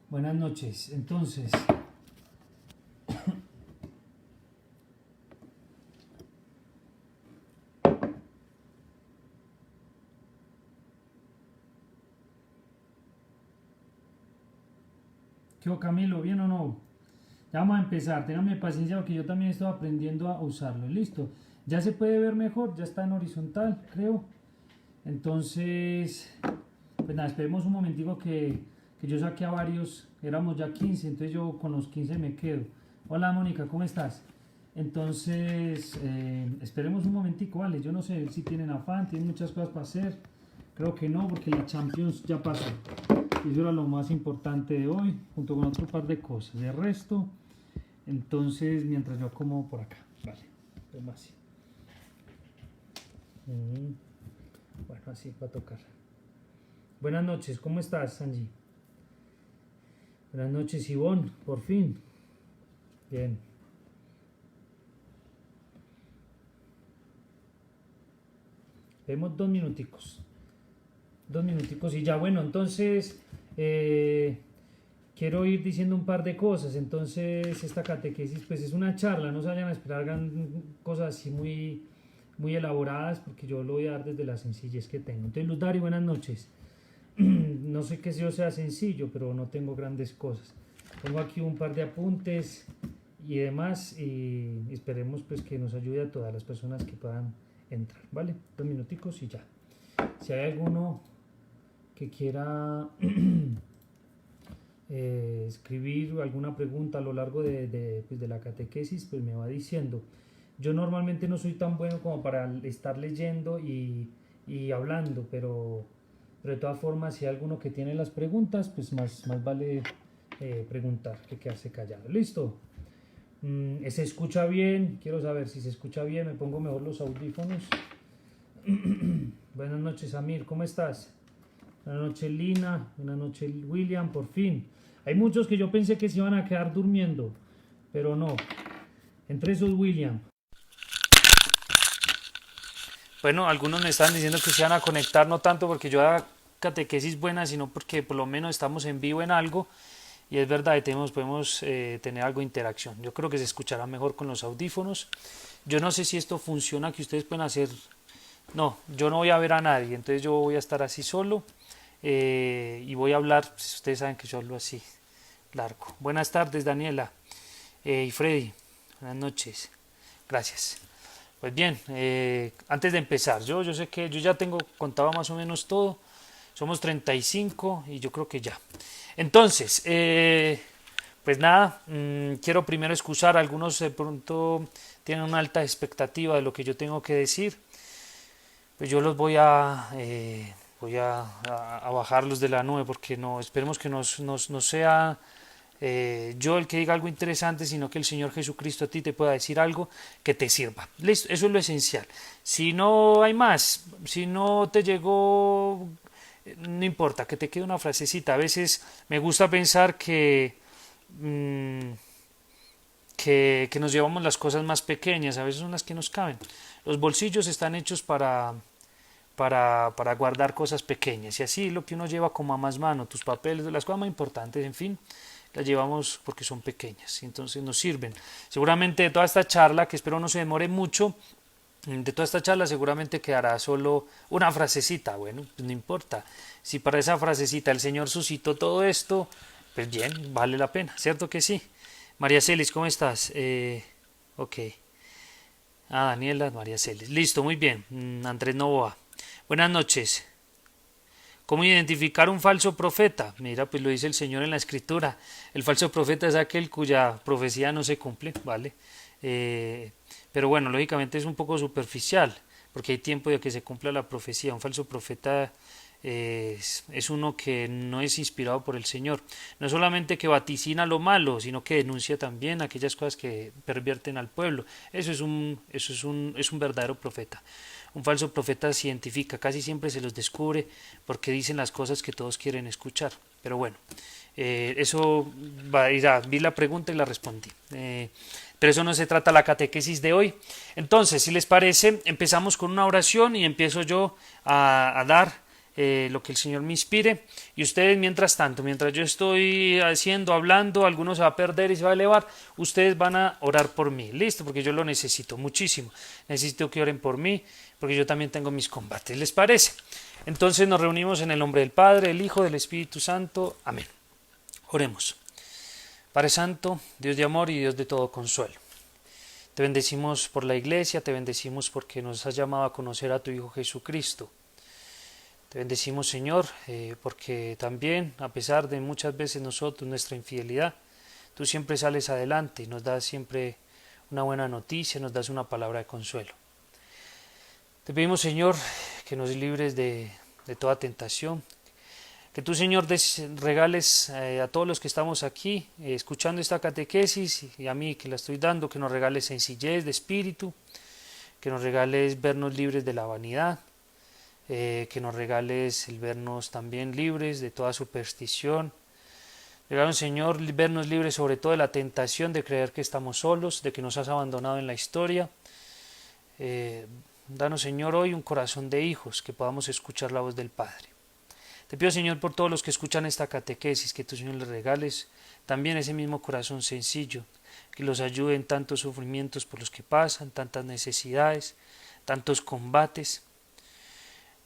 Buenas noches. Entonces, ¿qué hubo, Camilo? ¿Bien o no? Ya vamos a empezar. Ténganme paciencia porque yo también estoy aprendiendo a usarlo. Listo. Ya se puede ver mejor. Ya está en horizontal, creo. Entonces, pues nada, esperemos un momentico que yo saqué a varios. Éramos ya 15, entonces yo con los 15 me quedo. Hola, Mónica, ¿cómo estás? Entonces, esperemos un momentico, vale. Yo no sé si tienen afán, tienen muchas cosas para hacer. Creo que no, porque la Champions ya pasó. Y eso era lo más importante de hoy, junto con otro par de cosas. De resto, entonces, mientras yo acomodo por acá, vale. Como así. Bueno, así va a tocar. Buenas noches, ¿cómo estás, Angie? Buenas noches, Ivonne, por fin. Bien. Vemos 2 minuticos. 2 minuticos y ya, bueno, entonces quiero ir diciendo un par de cosas. Entonces, esta catequesis, pues es una charla, no se vayan a esperar cosas así muy elaboradas, porque yo lo voy a dar desde la sencillez que tengo. Entonces, Luz Dari, buenas noches. No sé que yo sea sencillo, pero no tengo grandes cosas. Pongo aquí un par de apuntes y demás, y esperemos pues que nos ayude a todas las personas que puedan entrar, ¿vale? 2 minuticos y ya. Si hay alguno que quiera escribir alguna pregunta a lo largo pues de la catequesis, pues me va diciendo. Yo normalmente no soy tan bueno como para estar leyendo y hablando, pero de todas formas, si hay alguno que tiene las preguntas, pues más vale preguntar que quedarse callado. ¿Listo? ¿Se escucha bien? Quiero saber si se escucha bien. Me pongo mejor los audífonos. Buenas noches, Amir. ¿Cómo estás? Buenas noches, Lina. Buenas noches, William. Por fin. Hay muchos que yo pensé que se iban a quedar durmiendo, pero no. Entre esos, William. Bueno, algunos me están diciendo que se van a conectar, no tanto porque yo haga catequesis buena, sino porque por lo menos estamos en vivo en algo. Y es verdad que podemos tener algo de interacción. Yo creo que se escuchará mejor con los audífonos. Yo no sé si esto funciona, que ustedes pueden hacer. No, yo no voy a ver a nadie, entonces yo voy a estar así solo y voy a hablar. Pues ustedes saben que yo hablo así, largo. Buenas tardes, Daniela y Freddy. Buenas noches. Gracias. Pues bien, antes de empezar, yo sé que yo ya tengo contado más o menos todo. Somos 35 y yo creo que ya. Entonces, pues nada, quiero primero excusar, algunos de pronto tienen una alta expectativa de lo que yo tengo que decir, pues yo los voy a bajarlos de la nube, porque no, esperemos que no sea yo el que diga algo interesante, sino que el Señor Jesucristo a ti te pueda decir algo que te sirva. Listo, eso es lo esencial. Si no hay más, si no te llegó, no importa, que te quede una frasecita. A veces me gusta pensar que nos llevamos las cosas más pequeñas, a veces son las que nos caben. Los bolsillos están hechos para guardar cosas pequeñas, y así lo que uno lleva como a más mano, tus papeles, las cosas más importantes, en fin, las llevamos porque son pequeñas, y entonces nos sirven. Seguramente de toda esta charla, que espero no se demore mucho, de toda esta charla seguramente quedará solo una frasecita. Bueno, pues no importa. Si para esa frasecita el Señor suscitó todo esto, pues bien, vale la pena, ¿cierto que sí? María Celis, ¿cómo estás? Ok. Daniela, María Celis. Listo, muy bien. Andrés Novoa. Buenas noches. ¿Cómo identificar un falso profeta? Mira, pues lo dice el Señor en la Escritura. El falso profeta es aquel cuya profecía no se cumple, ¿vale? Pero bueno, lógicamente es un poco superficial, porque hay tiempo de que se cumpla la profecía. Un falso profeta es uno que no es inspirado por el Señor. No solamente que vaticina lo malo, sino que denuncia también aquellas cosas que pervierten al pueblo. Eso es un verdadero profeta. Un falso profeta se identifica, casi siempre se los descubre porque dicen las cosas que todos quieren escuchar. Pero bueno, eso vi la pregunta y la respondí. Pero eso no se trata la catequesis de hoy. Entonces, si les parece, empezamos con una oración y empiezo yo a dar lo que el Señor me inspire, y ustedes mientras tanto, mientras yo estoy hablando, algunos se va a perder y se va a elevar, ustedes van a orar por mí, listo, porque yo lo necesito muchísimo, necesito que oren por mí, porque yo también tengo mis combates, ¿les parece? Entonces nos reunimos en el nombre del Padre, del Hijo, del Espíritu Santo, amén. Oremos. Padre Santo, Dios de amor y Dios de todo consuelo, te bendecimos por la Iglesia, te bendecimos porque nos has llamado a conocer a tu Hijo Jesucristo. Te bendecimos, Señor, porque también, a pesar de muchas veces nosotros, nuestra infidelidad, tú siempre sales adelante y nos das siempre una buena noticia, nos das una palabra de consuelo. Te pedimos, Señor, que nos libres de toda tentación, que tú, Señor, regales a todos los que estamos aquí escuchando esta catequesis, y a mí que la estoy dando, que nos regales sencillez de espíritu, que nos regales vernos libres de la vanidad, que nos regales el vernos también libres de toda superstición. Regálanos, Señor, vernos libres sobre todo de la tentación de creer que estamos solos, de que nos has abandonado en la historia. Danos, Señor, hoy un corazón de hijos, que podamos escuchar la voz del Padre. Te pido, Señor, por todos los que escuchan esta catequesis, que tú, Señor, les regales también ese mismo corazón sencillo, que los ayude en tantos sufrimientos por los que pasan, tantas necesidades, tantos combates.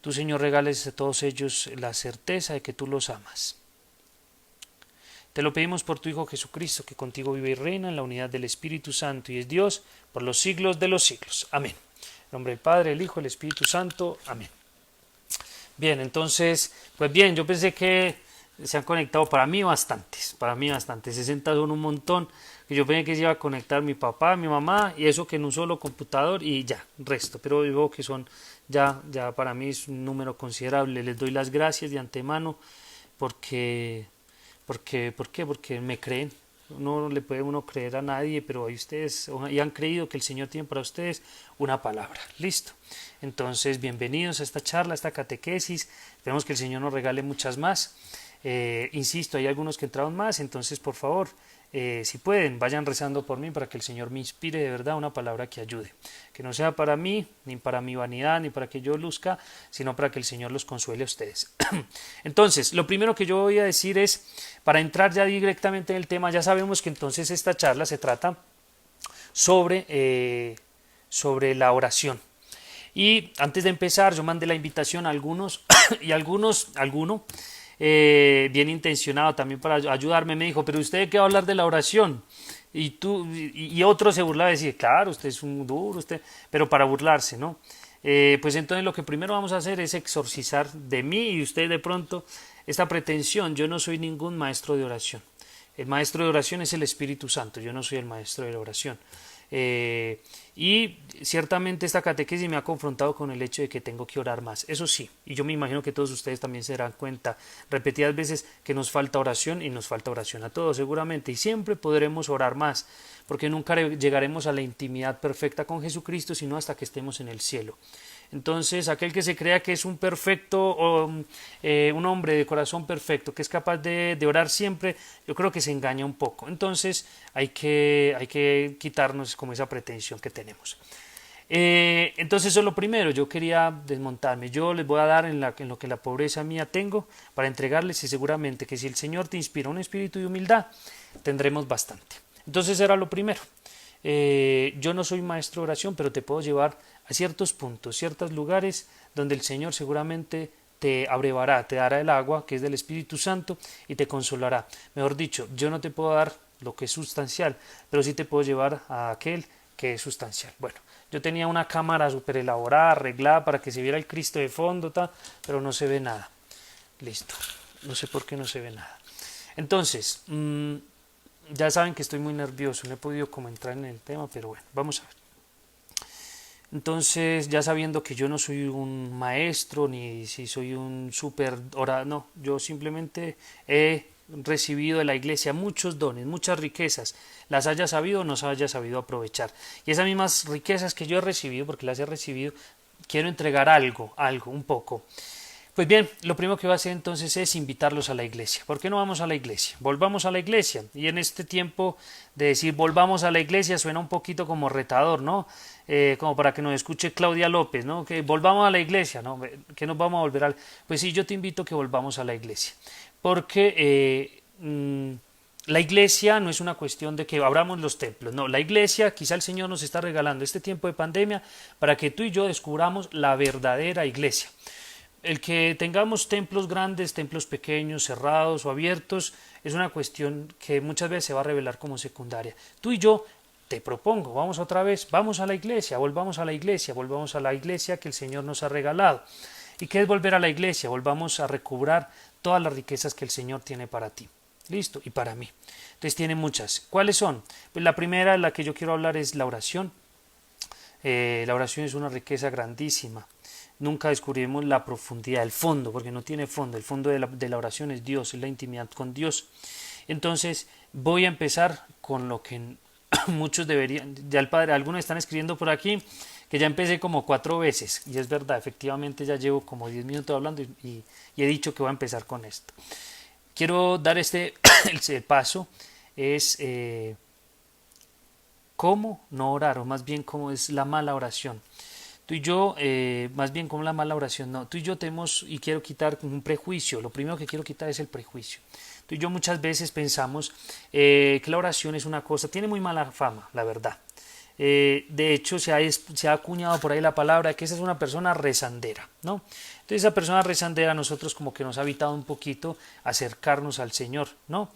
Tú, Señor, regales a todos ellos la certeza de que tú los amas. Te lo pedimos por tu Hijo Jesucristo, que contigo vive y reina en la unidad del Espíritu Santo y es Dios por los siglos de los siglos. Amén. En nombre del Padre, el Hijo, el Espíritu Santo. Amén. Bien, entonces, pues bien, yo pensé que se han conectado para mí bastantes, 60 son un montón, que yo pensé que se iba a conectar mi papá, mi mamá, y eso que en un solo computador y ya, resto, pero veo que son ya para mí es un número considerable. Les doy las gracias de antemano porque me creen. No le puede uno creer a nadie, pero ahí ustedes y han creído que el Señor tiene para ustedes una palabra. Listo. Entonces, bienvenidos a esta charla, a esta catequesis. Esperemos que el Señor nos regale muchas más. Insisto, hay algunos que entraron más, entonces por favor, si pueden, vayan rezando por mí para que el Señor me inspire de verdad una palabra que ayude, que no sea para mí, ni para mi vanidad, ni para que yo luzca, sino para que el Señor los consuele a ustedes. Entonces, lo primero que yo voy a decir es, para entrar ya directamente en el tema, ya sabemos que entonces esta charla se trata sobre la oración. Y antes de empezar, yo mandé la invitación a algunos y alguno bien intencionado también para ayudarme, me dijo, pero usted qué va a hablar de la oración, y otro se burlaba y decía, claro, usted es un duro, pero para burlarse, ¿no? Pues entonces lo que primero vamos a hacer es exorcizar de mí y usted de pronto esta pretensión. Yo no soy ningún maestro de oración, el maestro de oración es el Espíritu Santo, yo no soy el maestro de la oración. Y ciertamente esta catequesis me ha confrontado con el hecho de que tengo que orar más, eso sí, y yo me imagino que todos ustedes también se darán cuenta repetidas veces que nos falta oración, y nos falta oración a todos seguramente, y siempre podremos orar más, porque nunca llegaremos a la intimidad perfecta con Jesucristo sino hasta que estemos en el cielo. Entonces, aquel que se crea que es un perfecto, un hombre de corazón perfecto, que es capaz de orar siempre, yo creo que se engaña un poco. Entonces, hay que quitarnos como esa pretensión que tenemos. Entonces, eso es lo primero. Yo quería desmontarme. Yo les voy a dar en lo que la pobreza mía tengo para entregarles, y seguramente que si el Señor te inspira un espíritu de humildad, tendremos bastante. Entonces, era lo primero. Yo no soy maestro de oración, pero te puedo llevar a ciertos puntos, ciertos lugares donde el Señor seguramente te abrevará, te dará el agua que es del Espíritu Santo y te consolará. Mejor dicho, yo no te puedo dar lo que es sustancial, pero sí te puedo llevar a aquel que es sustancial. Bueno, yo tenía una cámara súper elaborada, arreglada para que se viera el Cristo de fondo, pero no se ve nada. Listo, no sé por qué no se ve nada. Entonces, ya saben que estoy muy nervioso, no he podido como entrar en el tema, pero bueno, vamos a ver. Entonces, ya sabiendo que yo no soy un maestro, ni si soy un súper orador, no, yo simplemente he recibido de la Iglesia muchos dones, muchas riquezas, las haya sabido o no se haya sabido aprovechar. Y esas mismas riquezas que yo he recibido, porque las he recibido, quiero entregar algo, un poco. Pues bien, lo primero que voy a hacer entonces es invitarlos a la iglesia. ¿Por qué no vamos a la iglesia? Volvamos a la iglesia. Y en este tiempo de decir volvamos a la iglesia suena un poquito como retador, ¿no? Como para que nos escuche Claudia López, ¿no? Que volvamos a la iglesia, ¿no? Que nos vamos a volver a... Pues sí, yo te invito a que volvamos a la iglesia. Porque la iglesia no es una cuestión de que abramos los templos, no, la iglesia quizá el Señor nos está regalando este tiempo de pandemia para que tú y yo descubramos la verdadera iglesia. El que tengamos templos grandes, templos pequeños, cerrados o abiertos, es una cuestión que muchas veces se va a revelar como secundaria. Tú y yo te propongo, vamos otra vez, vamos a la iglesia, volvamos a la iglesia que el Señor nos ha regalado. ¿Y qué es volver a la iglesia? Volvamos a recobrar todas las riquezas que el Señor tiene para ti. Listo, y para mí. Entonces tiene muchas. ¿Cuáles son? Pues la primera, la que yo quiero hablar, es la oración. La oración es una riqueza grandísima. Nunca descubriremos la profundidad, el fondo, porque no tiene fondo. El fondo de la oración es Dios, es la intimidad con Dios. Entonces voy a empezar con lo que muchos deberían, ya el Padre, algunos están escribiendo por aquí, que ya empecé como 4 veces, y es verdad, efectivamente ya llevo como 10 minutos hablando y he dicho que voy a empezar con esto. Quiero dar el paso, es cómo no orar, o más bien cómo es la mala oración. Tú y yo, más bien como la mala oración, no, tú y yo tenemos, y quiero quitar un prejuicio, lo primero que quiero quitar es el prejuicio. Tú y yo muchas veces pensamos que la oración es una cosa, tiene muy mala fama, la verdad. De hecho, se ha acuñado por ahí la palabra que esa es una persona rezandera, ¿no? Entonces esa persona rezandera a nosotros como que nos ha evitado un poquito acercarnos al Señor, ¿no?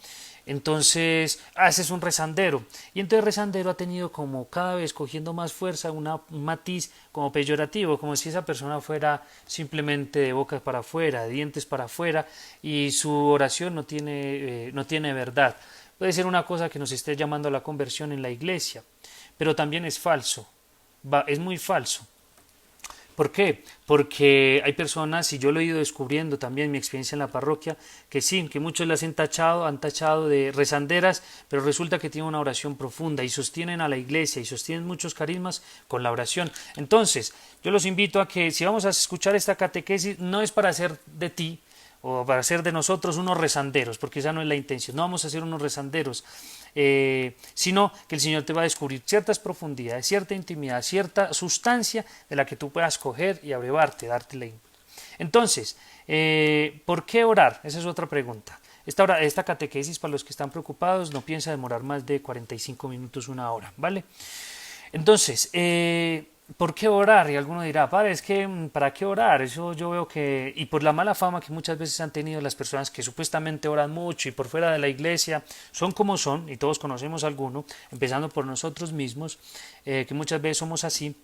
Entonces, ese es un rezandero. Y entonces rezandero ha tenido como cada vez cogiendo más fuerza un matiz como peyorativo, como si esa persona fuera simplemente de boca para afuera, de dientes para afuera, y su oración no tiene verdad. Puede ser una cosa que nos esté llamando a la conversión en la iglesia, pero también es falso, es muy falso. ¿Por qué? Porque hay personas, y yo lo he ido descubriendo también en mi experiencia en la parroquia, que sí, que muchos las han tachado de rezanderas, pero resulta que tienen una oración profunda y sostienen a la iglesia y sostienen muchos carismas con la oración. Entonces, yo los invito a que si vamos a escuchar esta catequesis, no es para hacer de ti o para hacer de nosotros unos rezanderos, porque esa no es la intención, no vamos a ser unos rezanderos, sino que el Señor te va a descubrir ciertas profundidades, cierta intimidad, cierta sustancia de la que tú puedas coger y abrevarte, darte la. Entonces, ¿por qué orar? Esa es otra pregunta. Esta catequesis, para los que están preocupados, no piensa demorar más de 45 minutos, 1 hora, ¿vale? Entonces, ¿por qué orar? Y alguno dirá, padre, es que ¿para qué orar? Eso yo veo que, y por la mala fama que muchas veces han tenido las personas que supuestamente oran mucho y por fuera de la iglesia son como son, y todos conocemos alguno, empezando por nosotros mismos, que muchas veces somos así,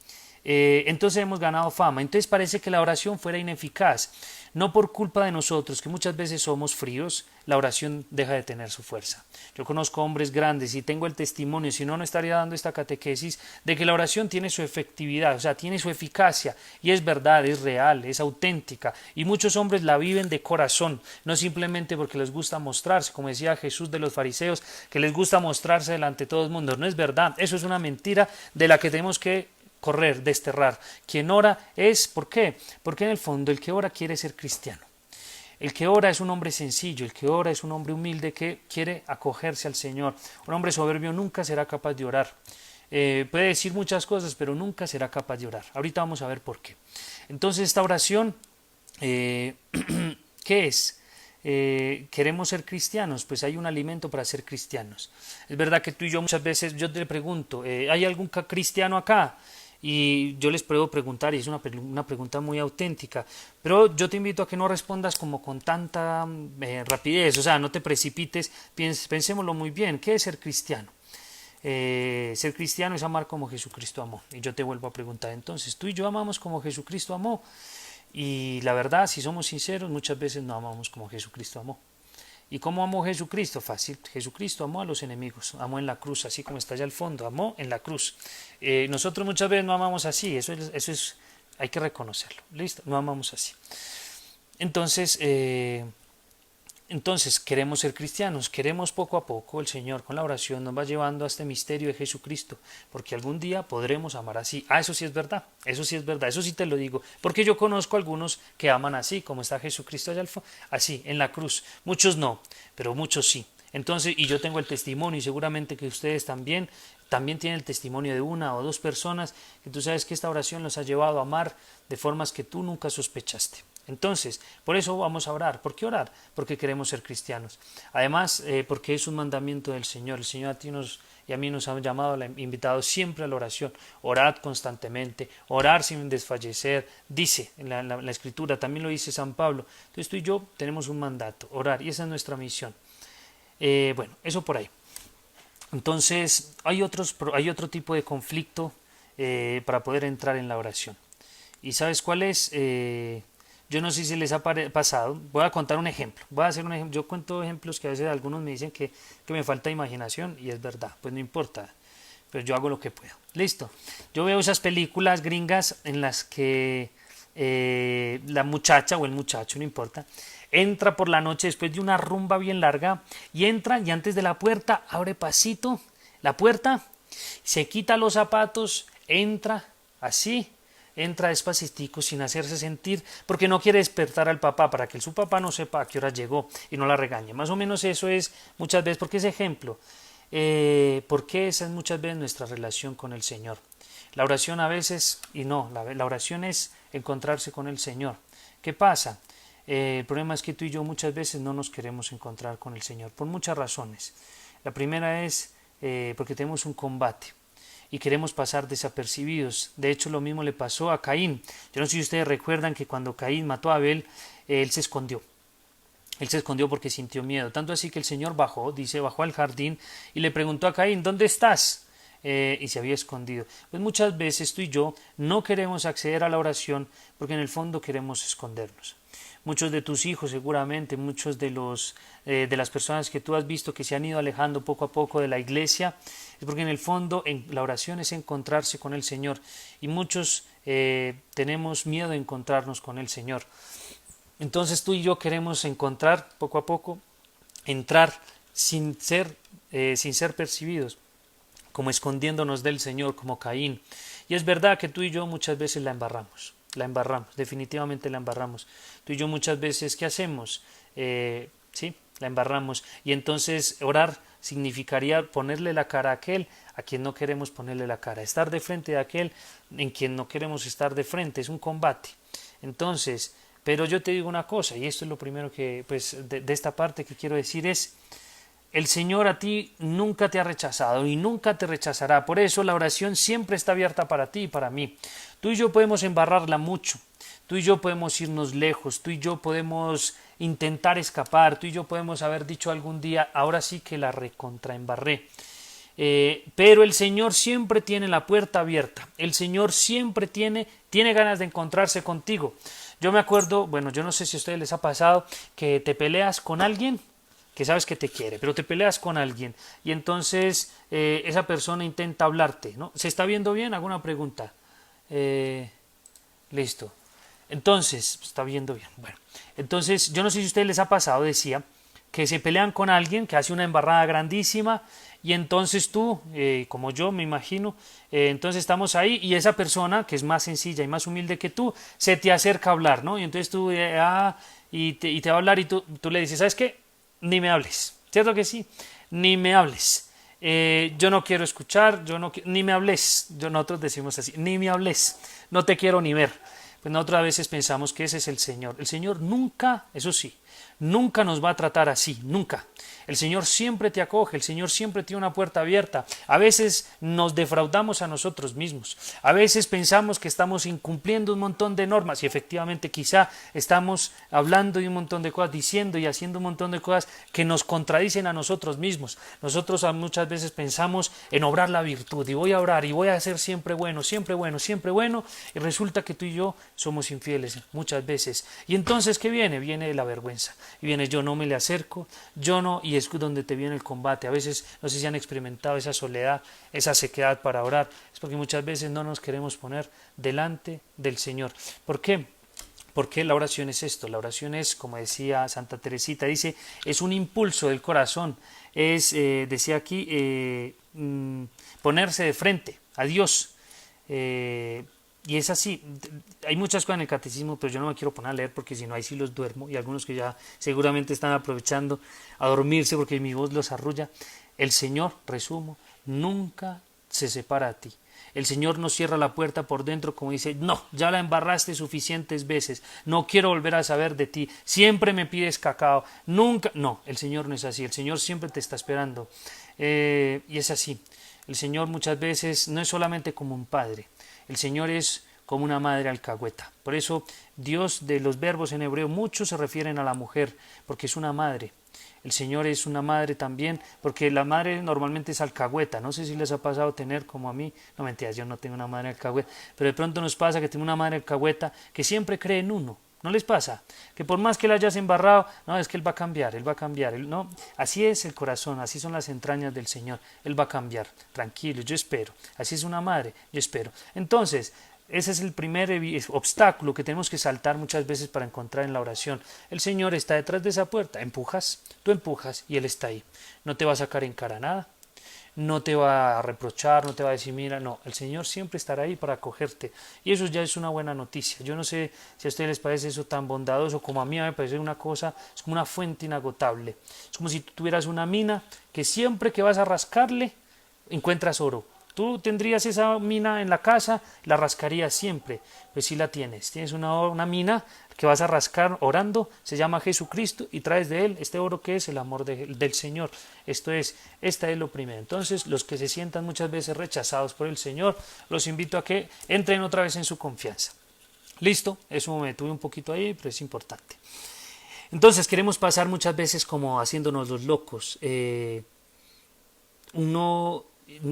entonces hemos ganado fama. Entonces parece que la oración fuera ineficaz. No por culpa de nosotros, que muchas veces somos fríos, la oración deja de tener su fuerza. Yo conozco hombres grandes y tengo el testimonio, si no, no estaría dando esta catequesis, de que la oración tiene su efectividad, o sea, tiene su eficacia, y es verdad, es real, es auténtica, y muchos hombres la viven de corazón, no simplemente porque les gusta mostrarse, como decía Jesús de los fariseos, que les gusta mostrarse delante de todo el mundo. No es verdad, eso es una mentira de la que tenemos que correr, desterrar. Quien ora es, ¿por qué? Porque en el fondo el que ora quiere ser cristiano. El que ora es un hombre sencillo, el que ora es un hombre humilde que quiere acogerse al Señor. Un hombre soberbio nunca será capaz de orar. Puede decir muchas cosas, pero nunca será capaz de orar. Ahorita vamos a ver por qué. Entonces esta oración, ¿qué es? Queremos ser cristianos, pues hay un alimento para ser cristianos. Es verdad que tú y yo muchas veces, yo te pregunto, ¿hay algún cristiano acá? Y yo les puedo preguntar, y es una pregunta muy auténtica, pero yo te invito a que no respondas como con tanta rapidez, o sea, no te precipites, pensémoslo muy bien. ¿Qué es ser cristiano? Ser cristiano es amar como Jesucristo amó. Y yo te vuelvo a preguntar, entonces, ¿tú y yo amamos como Jesucristo amó? Y la verdad, si somos sinceros, muchas veces no amamos como Jesucristo amó. ¿Y cómo amó Jesucristo? Fácil. Jesucristo amó a los enemigos, amó en la cruz, así como está allá al fondo, amó en la cruz. Nosotros muchas veces no amamos así, eso es, hay que reconocerlo. ¿Listo? No amamos así. Entonces, Entonces queremos ser cristianos, queremos poco a poco, el Señor con la oración nos va llevando a este misterio de Jesucristo, porque algún día podremos amar así. Eso sí es verdad, eso sí es verdad, eso sí te lo digo, porque yo conozco algunos que aman así, como está Jesucristo allá así, en la cruz. Muchos no, pero muchos sí. Entonces, y yo tengo el testimonio, y seguramente que ustedes también tienen el testimonio de una o dos personas, que tú sabes que esta oración los ha llevado a amar de formas que tú nunca sospechaste. Entonces, por eso vamos a orar. ¿Por qué orar? Porque queremos ser cristianos. Además, porque es un mandamiento del Señor. El Señor a ti y a mí nos ha llamado, invitado siempre a la oración. Orad constantemente, orar sin desfallecer. Dice en la Escritura, también lo dice San Pablo. Entonces tú y yo tenemos un mandato, orar, y esa es nuestra misión. Bueno, eso por ahí. Entonces, hay otro tipo de conflicto para poder entrar en la oración. ¿Y sabes cuál es? Yo no sé si les ha pasado. Voy a contar un ejemplo. Voy a hacer un ejemplo. Yo cuento ejemplos que a veces algunos me dicen que me falta imaginación y es verdad. Pues no importa. Pero yo hago lo que puedo. Listo. Yo veo esas películas gringas en las que la muchacha o el muchacho, no importa, entra por la noche después de una rumba bien larga y entra y antes de la puerta abre pasito la puerta, se quita los zapatos, entra así, entra despacitico sin hacerse sentir porque no quiere despertar al papá para que su papá no sepa a qué hora llegó y no la regañe. Más o menos eso es muchas veces, porque ese ejemplo, porque esa es muchas veces nuestra relación con el Señor. La oración a veces, y no, la oración es encontrarse con el Señor. ¿Qué pasa? El problema es que tú y yo muchas veces no nos queremos encontrar con el Señor, por muchas razones. La primera es porque tenemos un combate y queremos pasar desapercibidos. De hecho, lo mismo le pasó a Caín. Yo no sé si ustedes recuerdan que cuando Caín mató a Abel, él se escondió. Él se escondió porque sintió miedo. Tanto así que el Señor bajó al jardín y le preguntó a Caín, ¿dónde estás? Y se había escondido. Pues muchas veces tú y yo no queremos acceder a la oración porque en el fondo queremos escondernos. Muchos de tus hijos seguramente, muchos de las personas que tú has visto que se han ido alejando poco a poco de la iglesia, es porque en el fondo la oración es encontrarse con el Señor y muchos tenemos miedo de encontrarnos con el Señor. Entonces tú y yo queremos encontrar poco a poco, entrar sin ser percibidos, como escondiéndonos del Señor, como Caín. Y es verdad que tú y yo muchas veces la embarramos, definitivamente la embarramos. Tú y yo muchas veces, ¿qué hacemos? Sí, la embarramos. Y entonces orar significaría ponerle la cara a aquel a quien no queremos ponerle la cara, estar de frente a aquel en quien no queremos estar de frente, es un combate. Entonces, pero yo te digo una cosa, y esto es lo primero que, pues, de esta parte que quiero decir es, el Señor a ti nunca te ha rechazado y nunca te rechazará. Por eso la oración siempre está abierta para ti y para mí. Tú y yo podemos embarrarla mucho. Tú y yo podemos irnos lejos. Tú y yo podemos intentar escapar. Tú y yo podemos haber dicho algún día, ahora sí que la recontraembarré. Pero el Señor siempre tiene la puerta abierta. El Señor siempre tiene ganas de encontrarse contigo. Yo me acuerdo, bueno, yo no sé si a ustedes les ha pasado que te peleas con alguien que sabes que te quiere, pero te peleas con alguien y entonces esa persona intenta hablarte, ¿no? ¿Se está viendo bien? ¿Alguna pregunta? Listo. Entonces, está viendo bien. Bueno, entonces yo no sé si a ustedes les ha pasado, decía, que se pelean con alguien que hace una embarrada grandísima y entonces tú, como yo me imagino, entonces estamos ahí y esa persona que es más sencilla y más humilde que tú, se te acerca a hablar, ¿no? Y entonces tú, y te va a hablar y tú le dices, ¿sabes qué? Ni me hables, ¿cierto que sí? Ni me hables, yo no quiero escuchar, ni me hables, nosotros decimos así, ni me hables, no te quiero ni ver. Pues nosotros a veces pensamos que ese es el Señor nunca, eso sí, nunca nos va a tratar así, nunca. El Señor siempre te acoge, el Señor siempre tiene una puerta abierta. A veces nos defraudamos a nosotros mismos, a veces pensamos que estamos incumpliendo un montón de normas y efectivamente quizá estamos hablando de un montón de cosas, diciendo y haciendo un montón de cosas que nos contradicen a nosotros mismos. Nosotros muchas veces pensamos en obrar la virtud y voy a orar y voy a ser siempre bueno, siempre bueno, siempre bueno y resulta que tú y yo somos infieles muchas veces. Y entonces ¿qué viene? Viene la vergüenza y viene yo no me le acerco, yo no, y es donde te viene el combate. A veces no sé si han experimentado esa soledad, esa sequedad para orar, es porque muchas veces no nos queremos poner delante del Señor. ¿Por qué? Porque la oración es esto, la oración es, como decía Santa Teresita, dice, es un impulso del corazón, es, decía aquí, ponerse de frente a Dios. Y es así, hay muchas cosas en el catecismo, pero yo no me quiero poner a leer porque si no ahí sí los duermo, y algunos que ya seguramente están aprovechando a dormirse porque mi voz los arrulla. El Señor, resumo, nunca se separa a ti. El Señor no cierra la puerta por dentro como dice, no, ya la embarraste suficientes veces, no quiero volver a saber de ti, siempre me pides cacao, nunca, no, el Señor no es así, el Señor siempre te está esperando, y es así, el Señor muchas veces no es solamente como un padre, el Señor es como una madre alcahueta, por eso Dios de los verbos en hebreo muchos se refieren a la mujer, porque es una madre. El Señor es una madre también, porque la madre normalmente es alcahueta. No sé si les ha pasado tener como a mí, no mentiras, yo no tengo una madre alcahueta, pero de pronto nos pasa que tengo una madre alcahueta que siempre cree en uno. ¿No les pasa? Que por más que la hayas embarrado, no, es que Él va a cambiar, Él va a cambiar. No, así es el corazón, así son las entrañas del Señor. Él va a cambiar, tranquilo, yo espero. Así es una madre, yo espero. Entonces, ese es el primer obstáculo que tenemos que saltar muchas veces para encontrar en la oración. El Señor está detrás de esa puerta, tú empujas y Él está ahí. No te va a sacar en cara nada, no te va a reprochar, no te va a decir, mira, no, el Señor siempre estará ahí para acogerte. Y eso ya es una buena noticia. Yo no sé si a ustedes les parece eso tan bondadoso como a mí me parece una cosa, es como una fuente inagotable. Es como si tú tuvieras una mina que siempre que vas a rascarle, encuentras oro. Tú tendrías esa mina en la casa, la rascarías siempre, pues sí la tienes. Tienes una mina que vas a rascar orando, se llama Jesucristo y traes de él este oro que es el amor del Señor. Esta es lo primero. Entonces, los que se sientan muchas veces rechazados por el Señor, los invito a que entren otra vez en su confianza. Listo, eso me tuve un poquito ahí, pero es importante. Entonces, queremos pasar muchas veces como haciéndonos los locos. Uno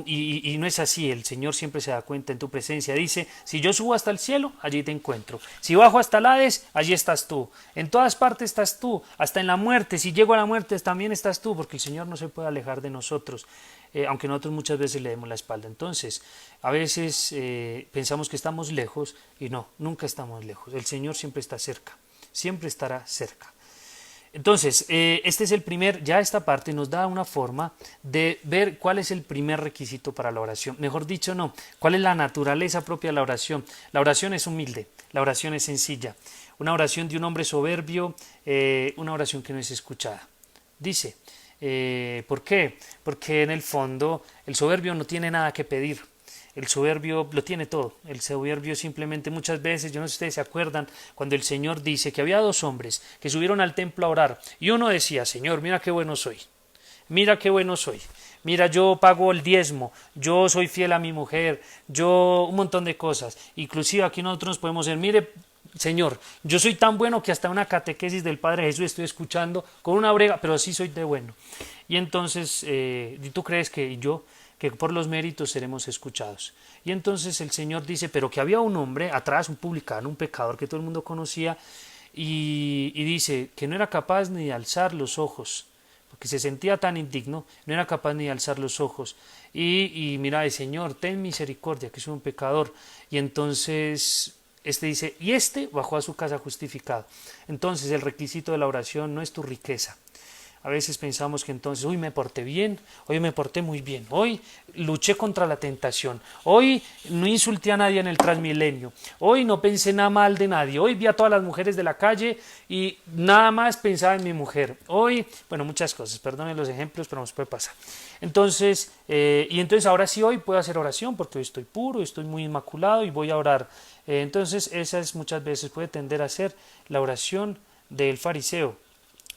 y no es así, el Señor siempre se da cuenta en tu presencia, dice, si yo subo hasta el cielo, allí te encuentro, si bajo hasta el Hades, allí estás tú, en todas partes estás tú, hasta en la muerte, si llego a la muerte también estás tú, porque el Señor no se puede alejar de nosotros, aunque nosotros muchas veces le demos la espalda. Entonces, a veces pensamos que estamos lejos y no, nunca estamos lejos, el Señor siempre está cerca, siempre estará cerca. Entonces, este es el primer, ya esta parte nos da una forma de ver cuál es el primer requisito para la oración. Mejor dicho, no, cuál es la naturaleza propia de la oración. La oración es humilde, la oración es sencilla. Una oración de un hombre soberbio, una oración que no es escuchada. Dice, ¿por qué? Porque en el fondo el soberbio no tiene nada que pedir. El soberbio lo tiene todo. El soberbio simplemente muchas veces, yo no sé si ustedes se acuerdan, cuando el Señor dice que había dos hombres que subieron al templo a orar y uno decía, Señor, mira qué bueno soy, mira qué bueno soy, mira yo pago el diezmo, yo soy fiel a mi mujer, yo un montón de cosas. Inclusive aquí nosotros nos podemos decir, mire, Señor, yo soy tan bueno que hasta una catequesis del Padre Jesús estoy escuchando con una brega, pero sí soy de bueno. Y entonces, ¿tú crees que yo que por los méritos seremos escuchados? Y entonces el Señor dice, pero que había un hombre atrás, un publicano, un pecador que todo el mundo conocía, y dice que no era capaz ni de alzar los ojos, porque se sentía tan indigno, no era capaz ni de alzar los ojos. Y mira, Señor, ten misericordia, que soy un pecador. Y entonces este dice, y este bajó a su casa justificado. Entonces el requisito de la oración no es tu riqueza. A veces pensamos que entonces, hoy me porté bien, hoy me porté muy bien, hoy luché contra la tentación, hoy no insulté a nadie en el Transmilenio, hoy no pensé nada mal de nadie, hoy vi a todas las mujeres de la calle y nada más pensaba en mi mujer, hoy, bueno, muchas cosas, perdonen los ejemplos, pero nos puede pasar. Entonces, entonces ahora sí hoy puedo hacer oración porque hoy estoy puro, estoy muy inmaculado y voy a orar. Entonces, esa es muchas veces puede tender a ser la oración del fariseo.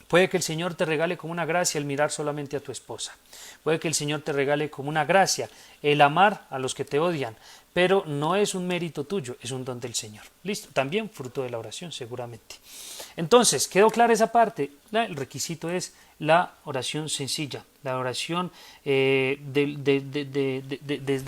Puede que el Señor te regale como una gracia el mirar solamente a tu esposa. Puede que el Señor te regale como una gracia el amar a los que te odian. Pero no es un mérito tuyo, es un don del Señor. Listo, también fruto de la oración, seguramente. Entonces, ¿quedó clara esa parte? El requisito es la oración sencilla, la oración de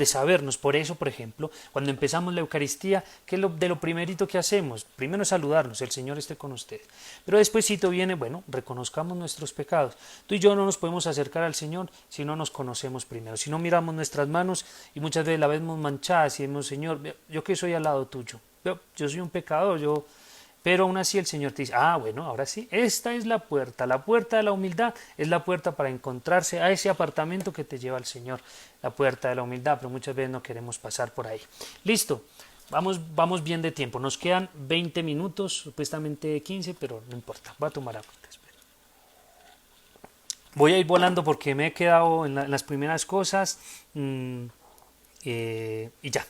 sabernos. Por eso, por ejemplo, cuando empezamos la Eucaristía, ¿qué es de lo primerito que hacemos? Primero es saludarnos, el Señor esté con ustedes. Pero despuésito viene, bueno, reconozcamos nuestros pecados. Tú y yo no nos podemos acercar al Señor si no nos conocemos primero, si no miramos nuestras manos y muchas veces la vemos manchadas y decimos, Señor, yo que soy al lado tuyo, yo soy un pecador, yo pero aún así el Señor te dice, ah, bueno, ahora sí, esta es la puerta de la humildad es la puerta para encontrarse a ese apartamento que te lleva al Señor, la puerta de la humildad, pero muchas veces no queremos pasar por ahí. Listo, vamos bien de tiempo, nos quedan 20 minutos, supuestamente 15, pero no importa, voy a tomar agua. Voy a ir volando porque me he quedado en las primeras cosas y ya.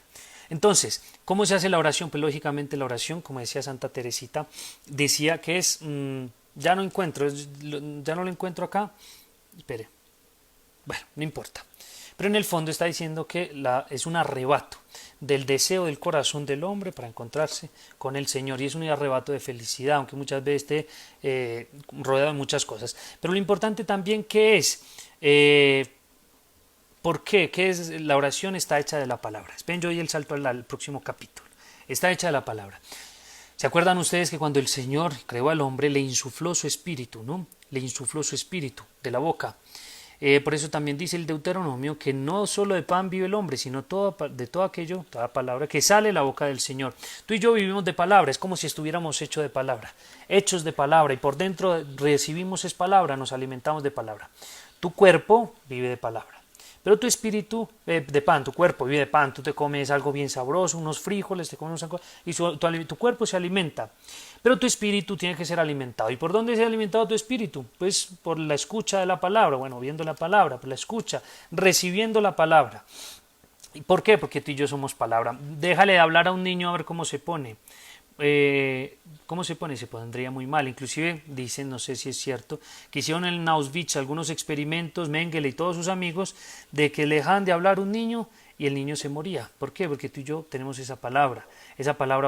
Entonces, ¿cómo se hace la oración? Pues lógicamente la oración, como decía Santa Teresita, decía que es, ya no encuentro, ya no lo encuentro acá, espere, bueno, no importa. Pero en el fondo está diciendo que es un arrebato del deseo del corazón del hombre para encontrarse con el Señor y es un arrebato de felicidad, aunque muchas veces esté rodeado de muchas cosas. Pero lo importante también que es, ¿por qué? ¿Qué es? La oración está hecha de la palabra. Ven, yo doy el salto al próximo capítulo. Está hecha de la palabra. ¿Se acuerdan ustedes que cuando el Señor creó al hombre le insufló su espíritu, ¿no? Le insufló su espíritu de la boca. Por eso también dice el Deuteronomio que no solo de pan vive el hombre, sino de todo aquello, toda palabra que sale de la boca del Señor. Tú y yo vivimos de palabra, es como si estuviéramos hechos de palabra, hechos de palabra, y por dentro recibimos es palabra, nos alimentamos de palabra. Tu cuerpo vive de palabra. Pero tu espíritu de pan, tu cuerpo vive de pan, tú te comes algo bien sabroso, unos frijoles, te comes y tu cuerpo se alimenta. Pero tu espíritu tiene que ser alimentado. ¿Y por dónde se ha alimentado tu espíritu? Pues por la escucha de la palabra, bueno, viendo la palabra, por la escucha, recibiendo la palabra. ¿Y por qué? Porque tú y yo somos palabra. Déjale de hablar a un niño a ver cómo se pone. ¿Cómo se pone? Se pondría muy mal. Inclusive dicen, no sé si es cierto, que hicieron en Auschwitz algunos experimentos, Mengele y todos sus amigos, de que le dejaban de hablar a un niño y el niño se moría. ¿Por qué? Porque tú y yo tenemos esa palabra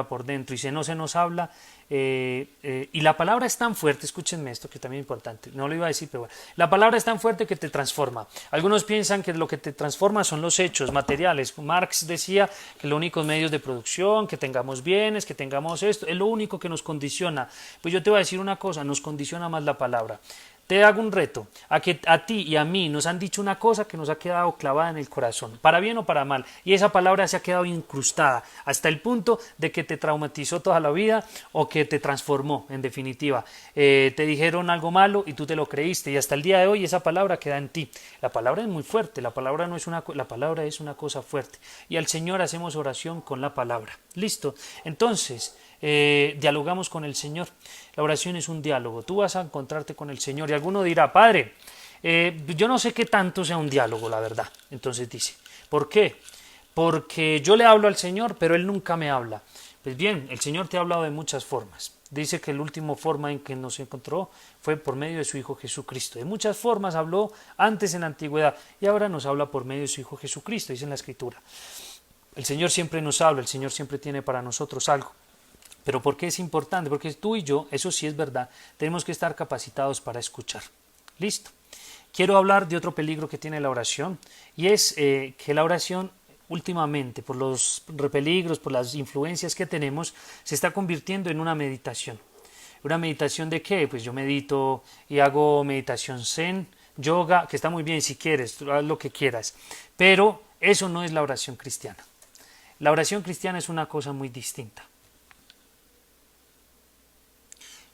por dentro, y si no se nos habla, y la palabra es tan fuerte, escúchenme esto que también es importante, no lo iba a decir, pero bueno, la palabra es tan fuerte que te transforma. Algunos piensan que lo que te transforma son los hechos materiales. Marx decía que los únicos medios de producción, que tengamos bienes, que tengamos esto, es lo único que nos condiciona. Pues yo te voy a decir una cosa, nos condiciona más la palabra. Te hago un reto, a que a ti y a mí nos han dicho una cosa que nos ha quedado clavada en el corazón, para bien o para mal, y esa palabra se ha quedado incrustada hasta el punto de que te traumatizó toda la vida o que te transformó, en definitiva. Te dijeron algo malo y tú te lo creíste y hasta el día de hoy esa palabra queda en ti. La palabra es muy fuerte, la palabra es una cosa fuerte y al Señor hacemos oración con la palabra. ¿Listo? Entonces, dialogamos con el Señor. La oración es un diálogo. Tú vas a encontrarte con el Señor y alguno dirá, Padre, yo no sé qué tanto sea un diálogo, la verdad. Entonces dice, ¿por qué? Porque yo le hablo al Señor, pero Él nunca me habla. Pues bien, el Señor te ha hablado de muchas formas. Dice que la última forma en que nos encontró fue por medio de su Hijo Jesucristo. De muchas formas habló antes en la antigüedad y ahora nos habla por medio de su Hijo Jesucristo, dice en la Escritura. El Señor siempre nos habla, el Señor siempre tiene para nosotros algo. ¿Pero por qué es importante? Porque tú y yo, eso sí es verdad, tenemos que estar capacitados para escuchar. Listo. Quiero hablar de otro peligro que tiene la oración y es que la oración últimamente, por los peligros, por las influencias que tenemos, se está convirtiendo en una meditación. ¿Una meditación de qué? Pues yo medito y hago meditación zen, yoga, que está muy bien si quieres, tú haz lo que quieras, pero eso no es la oración cristiana. La oración cristiana es una cosa muy distinta.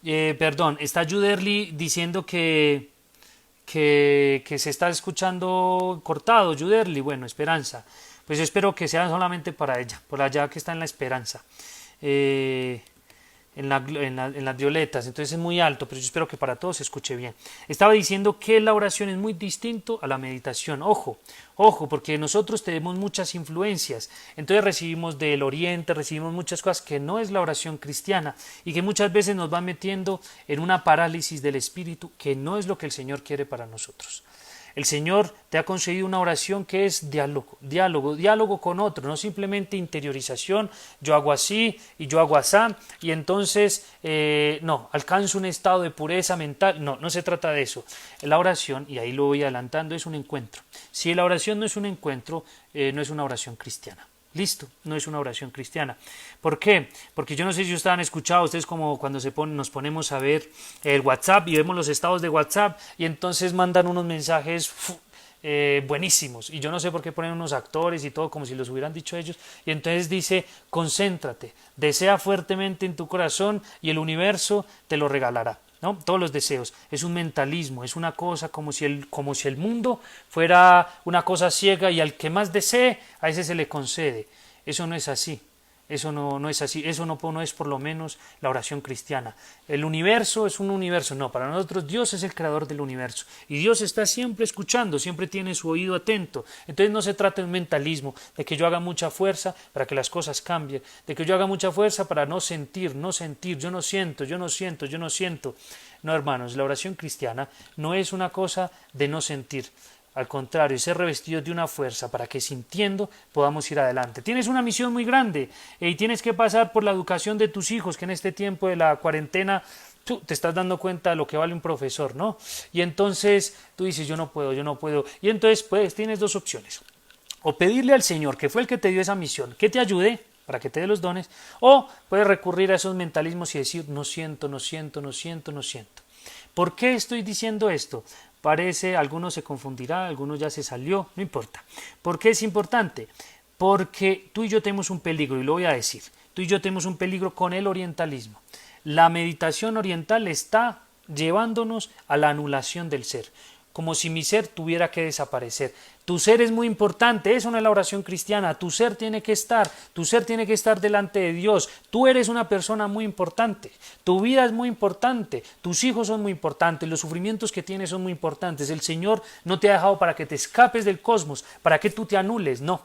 Perdón, está Juderli diciendo que se está escuchando cortado, Juderli, bueno, Esperanza. Pues espero que sea solamente para ella, por allá que está en la Esperanza, en las violetas, entonces es muy alto, pero yo espero que para todos se escuche bien. Estaba diciendo que la oración es muy distinto a la meditación, ojo, porque nosotros tenemos muchas influencias, entonces recibimos del oriente, recibimos muchas cosas que no es la oración cristiana y que muchas veces nos van metiendo en una parálisis del espíritu que no es lo que el Señor quiere para nosotros. El Señor te ha concedido una oración que es diálogo con otro, no simplemente interiorización, yo hago así y yo hago asá, y entonces no, alcanzo un estado de pureza mental, no se trata de eso. La oración, y ahí lo voy adelantando, es un encuentro. Si la oración no es un encuentro, no es una oración cristiana. Listo, no es una oración cristiana. ¿Por qué? Porque yo no sé si ustedes han escuchado, ustedes como cuando nos ponemos a ver el WhatsApp y vemos los estados de WhatsApp y entonces mandan unos mensajes buenísimos, y yo no sé por qué ponen unos actores y todo como si los hubieran dicho ellos, y entonces dice, concéntrate, desea fuertemente en tu corazón y el universo te lo regalará, ¿no? Todos los deseos, es un mentalismo, es una cosa como si el mundo fuera una cosa ciega y al que más desee, a ese se le concede. Eso no es así. Eso no es así, eso no es por lo menos la oración cristiana. El universo es un universo, no, para nosotros Dios es el creador del universo y Dios está siempre escuchando, siempre tiene su oído atento. Entonces no se trata de un mentalismo, de que yo haga mucha fuerza para que las cosas cambien, de que yo haga mucha fuerza para no sentir, yo no siento, yo no siento, yo no siento. No, hermanos, la oración cristiana no es una cosa de no sentir. Al contrario, ser revestidos de una fuerza para que sintiendo podamos ir adelante. Tienes una misión muy grande y tienes que pasar por la educación de tus hijos, que en este tiempo de la cuarentena tú te estás dando cuenta de lo que vale un profesor, ¿no? Y entonces tú dices, yo no puedo, yo no puedo. Y entonces pues tienes dos opciones. O pedirle al Señor, que fue el que te dio esa misión, que te ayude para que te dé los dones, o puedes recurrir a esos mentalismos y decir, no siento, no siento, no siento, no siento. ¿Por qué estoy diciendo esto? Parece, algunos se confundirá, algunos ya se salió, no importa. ¿Por qué es importante? Porque tú y yo tenemos un peligro, y lo voy a decir, tú y yo tenemos un peligro con el orientalismo. La meditación oriental está llevándonos a la anulación del ser, como si mi ser tuviera que desaparecer. Tu ser es muy importante, eso no es la oración cristiana, tu ser tiene que estar delante de Dios, tú eres una persona muy importante, tu vida es muy importante, tus hijos son muy importantes, los sufrimientos que tienes son muy importantes, el Señor no te ha dejado para que te escapes del cosmos, para que tú te anules, no.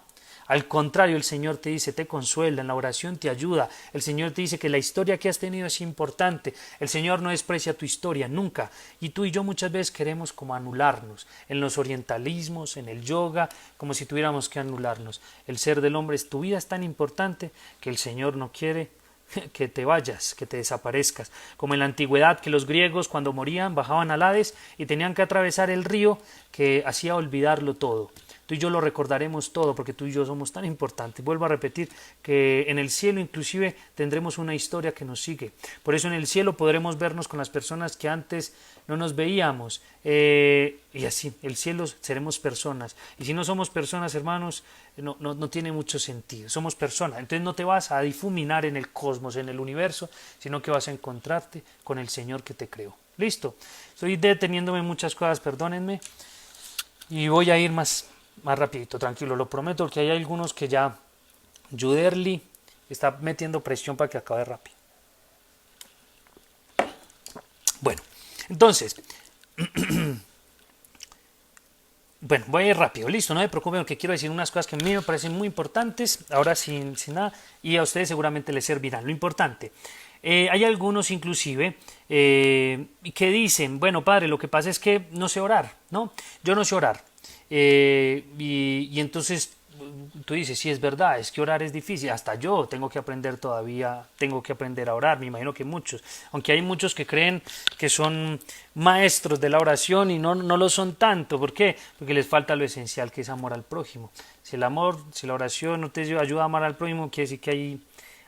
Al contrario, el Señor te dice, te consuela, en la oración te ayuda, el Señor te dice que la historia que has tenido es importante, el Señor no desprecia tu historia, nunca, y tú y yo muchas veces queremos como anularnos, en los orientalismos, en el yoga, como si tuviéramos que anularnos. El ser del hombre, tu vida es tan importante que el Señor no quiere que te vayas, que te desaparezcas, como en la antigüedad que los griegos cuando morían bajaban al Hades y tenían que atravesar el río que hacía olvidarlo todo. Tú y yo lo recordaremos todo porque tú y yo somos tan importantes. Vuelvo a repetir que en el cielo inclusive tendremos una historia que nos sigue. Por eso en el cielo podremos vernos con las personas que antes no nos veíamos. Y así, el cielo seremos personas. Y si no somos personas, hermanos, no tiene mucho sentido. Somos personas. Entonces no te vas a difuminar en el cosmos, en el universo, sino que vas a encontrarte con el Señor que te creó. Listo. Estoy deteniéndome en muchas cosas, perdónenme. Y voy a ir más rapidito, tranquilo, lo prometo, porque hay algunos que ya Juderli está metiendo presión para que acabe rápido. Bueno, entonces, bueno, voy a ir rápido, listo, no me preocupen, porque quiero decir unas cosas que a mí me parecen muy importantes, ahora sin nada, y a ustedes seguramente les servirán. Lo importante, hay algunos inclusive que dicen, bueno, padre, lo que pasa es que no sé orar, ¿no? Yo no sé orar. Y entonces tú dices, sí, es verdad, es que orar es difícil, hasta yo tengo que aprender todavía, tengo que aprender a orar, me imagino que muchos, aunque hay muchos que creen que son maestros de la oración y no lo son tanto. ¿Por qué? Porque les falta lo esencial, que es amor al prójimo. Si el amor, si la oración no te ayuda a amar al prójimo, quiere decir que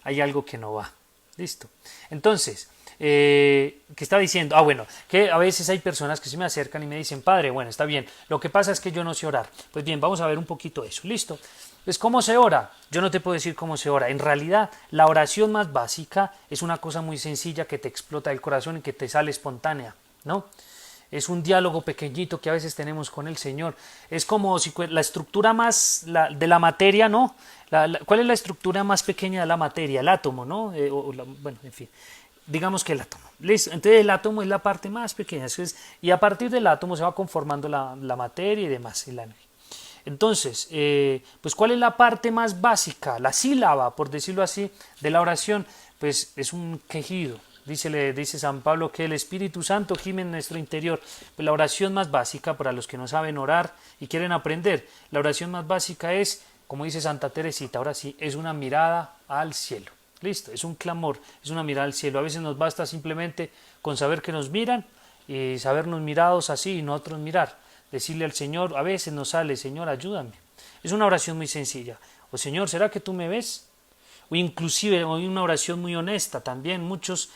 hay algo que no va. Listo. Entonces, ¿qué está diciendo? Bueno, que a veces hay personas que se me acercan y me dicen, padre, bueno, está bien, lo que pasa es que yo no sé orar. Pues bien, vamos a ver un poquito eso. Listo. Pues, ¿cómo se ora? Yo no te puedo decir cómo se ora. En realidad, la oración más básica es una cosa muy sencilla que te explota el corazón y que te sale espontánea, ¿no? Es un diálogo pequeñito que a veces tenemos con el Señor. Es como si la estructura más de la materia, ¿no? ¿Cuál es la estructura más pequeña de la materia? El átomo, ¿no? Bueno, en fin. Digamos que el átomo. ¿Listo? Entonces el átomo es la parte más pequeña. Y a partir del átomo se va conformando la materia y demás. Entonces, pues ¿cuál es la parte más básica? La sílaba, por decirlo así, de la oración. Pues es un quejido. Dice San Pablo que el Espíritu Santo gime en nuestro interior. Pues la oración más básica, para los que no saben orar y quieren aprender, la oración más básica es, como dice Santa Teresita, ahora sí, es una mirada al cielo. Listo, es un clamor, es una mirada al cielo. A veces nos basta simplemente con saber que nos miran y sabernos mirados así y nosotros mirar. Decirle al Señor, a veces nos sale, Señor, ayúdame. Es una oración muy sencilla. O Señor, ¿será que tú me ves? O inclusive una oración muy honesta también. Muchos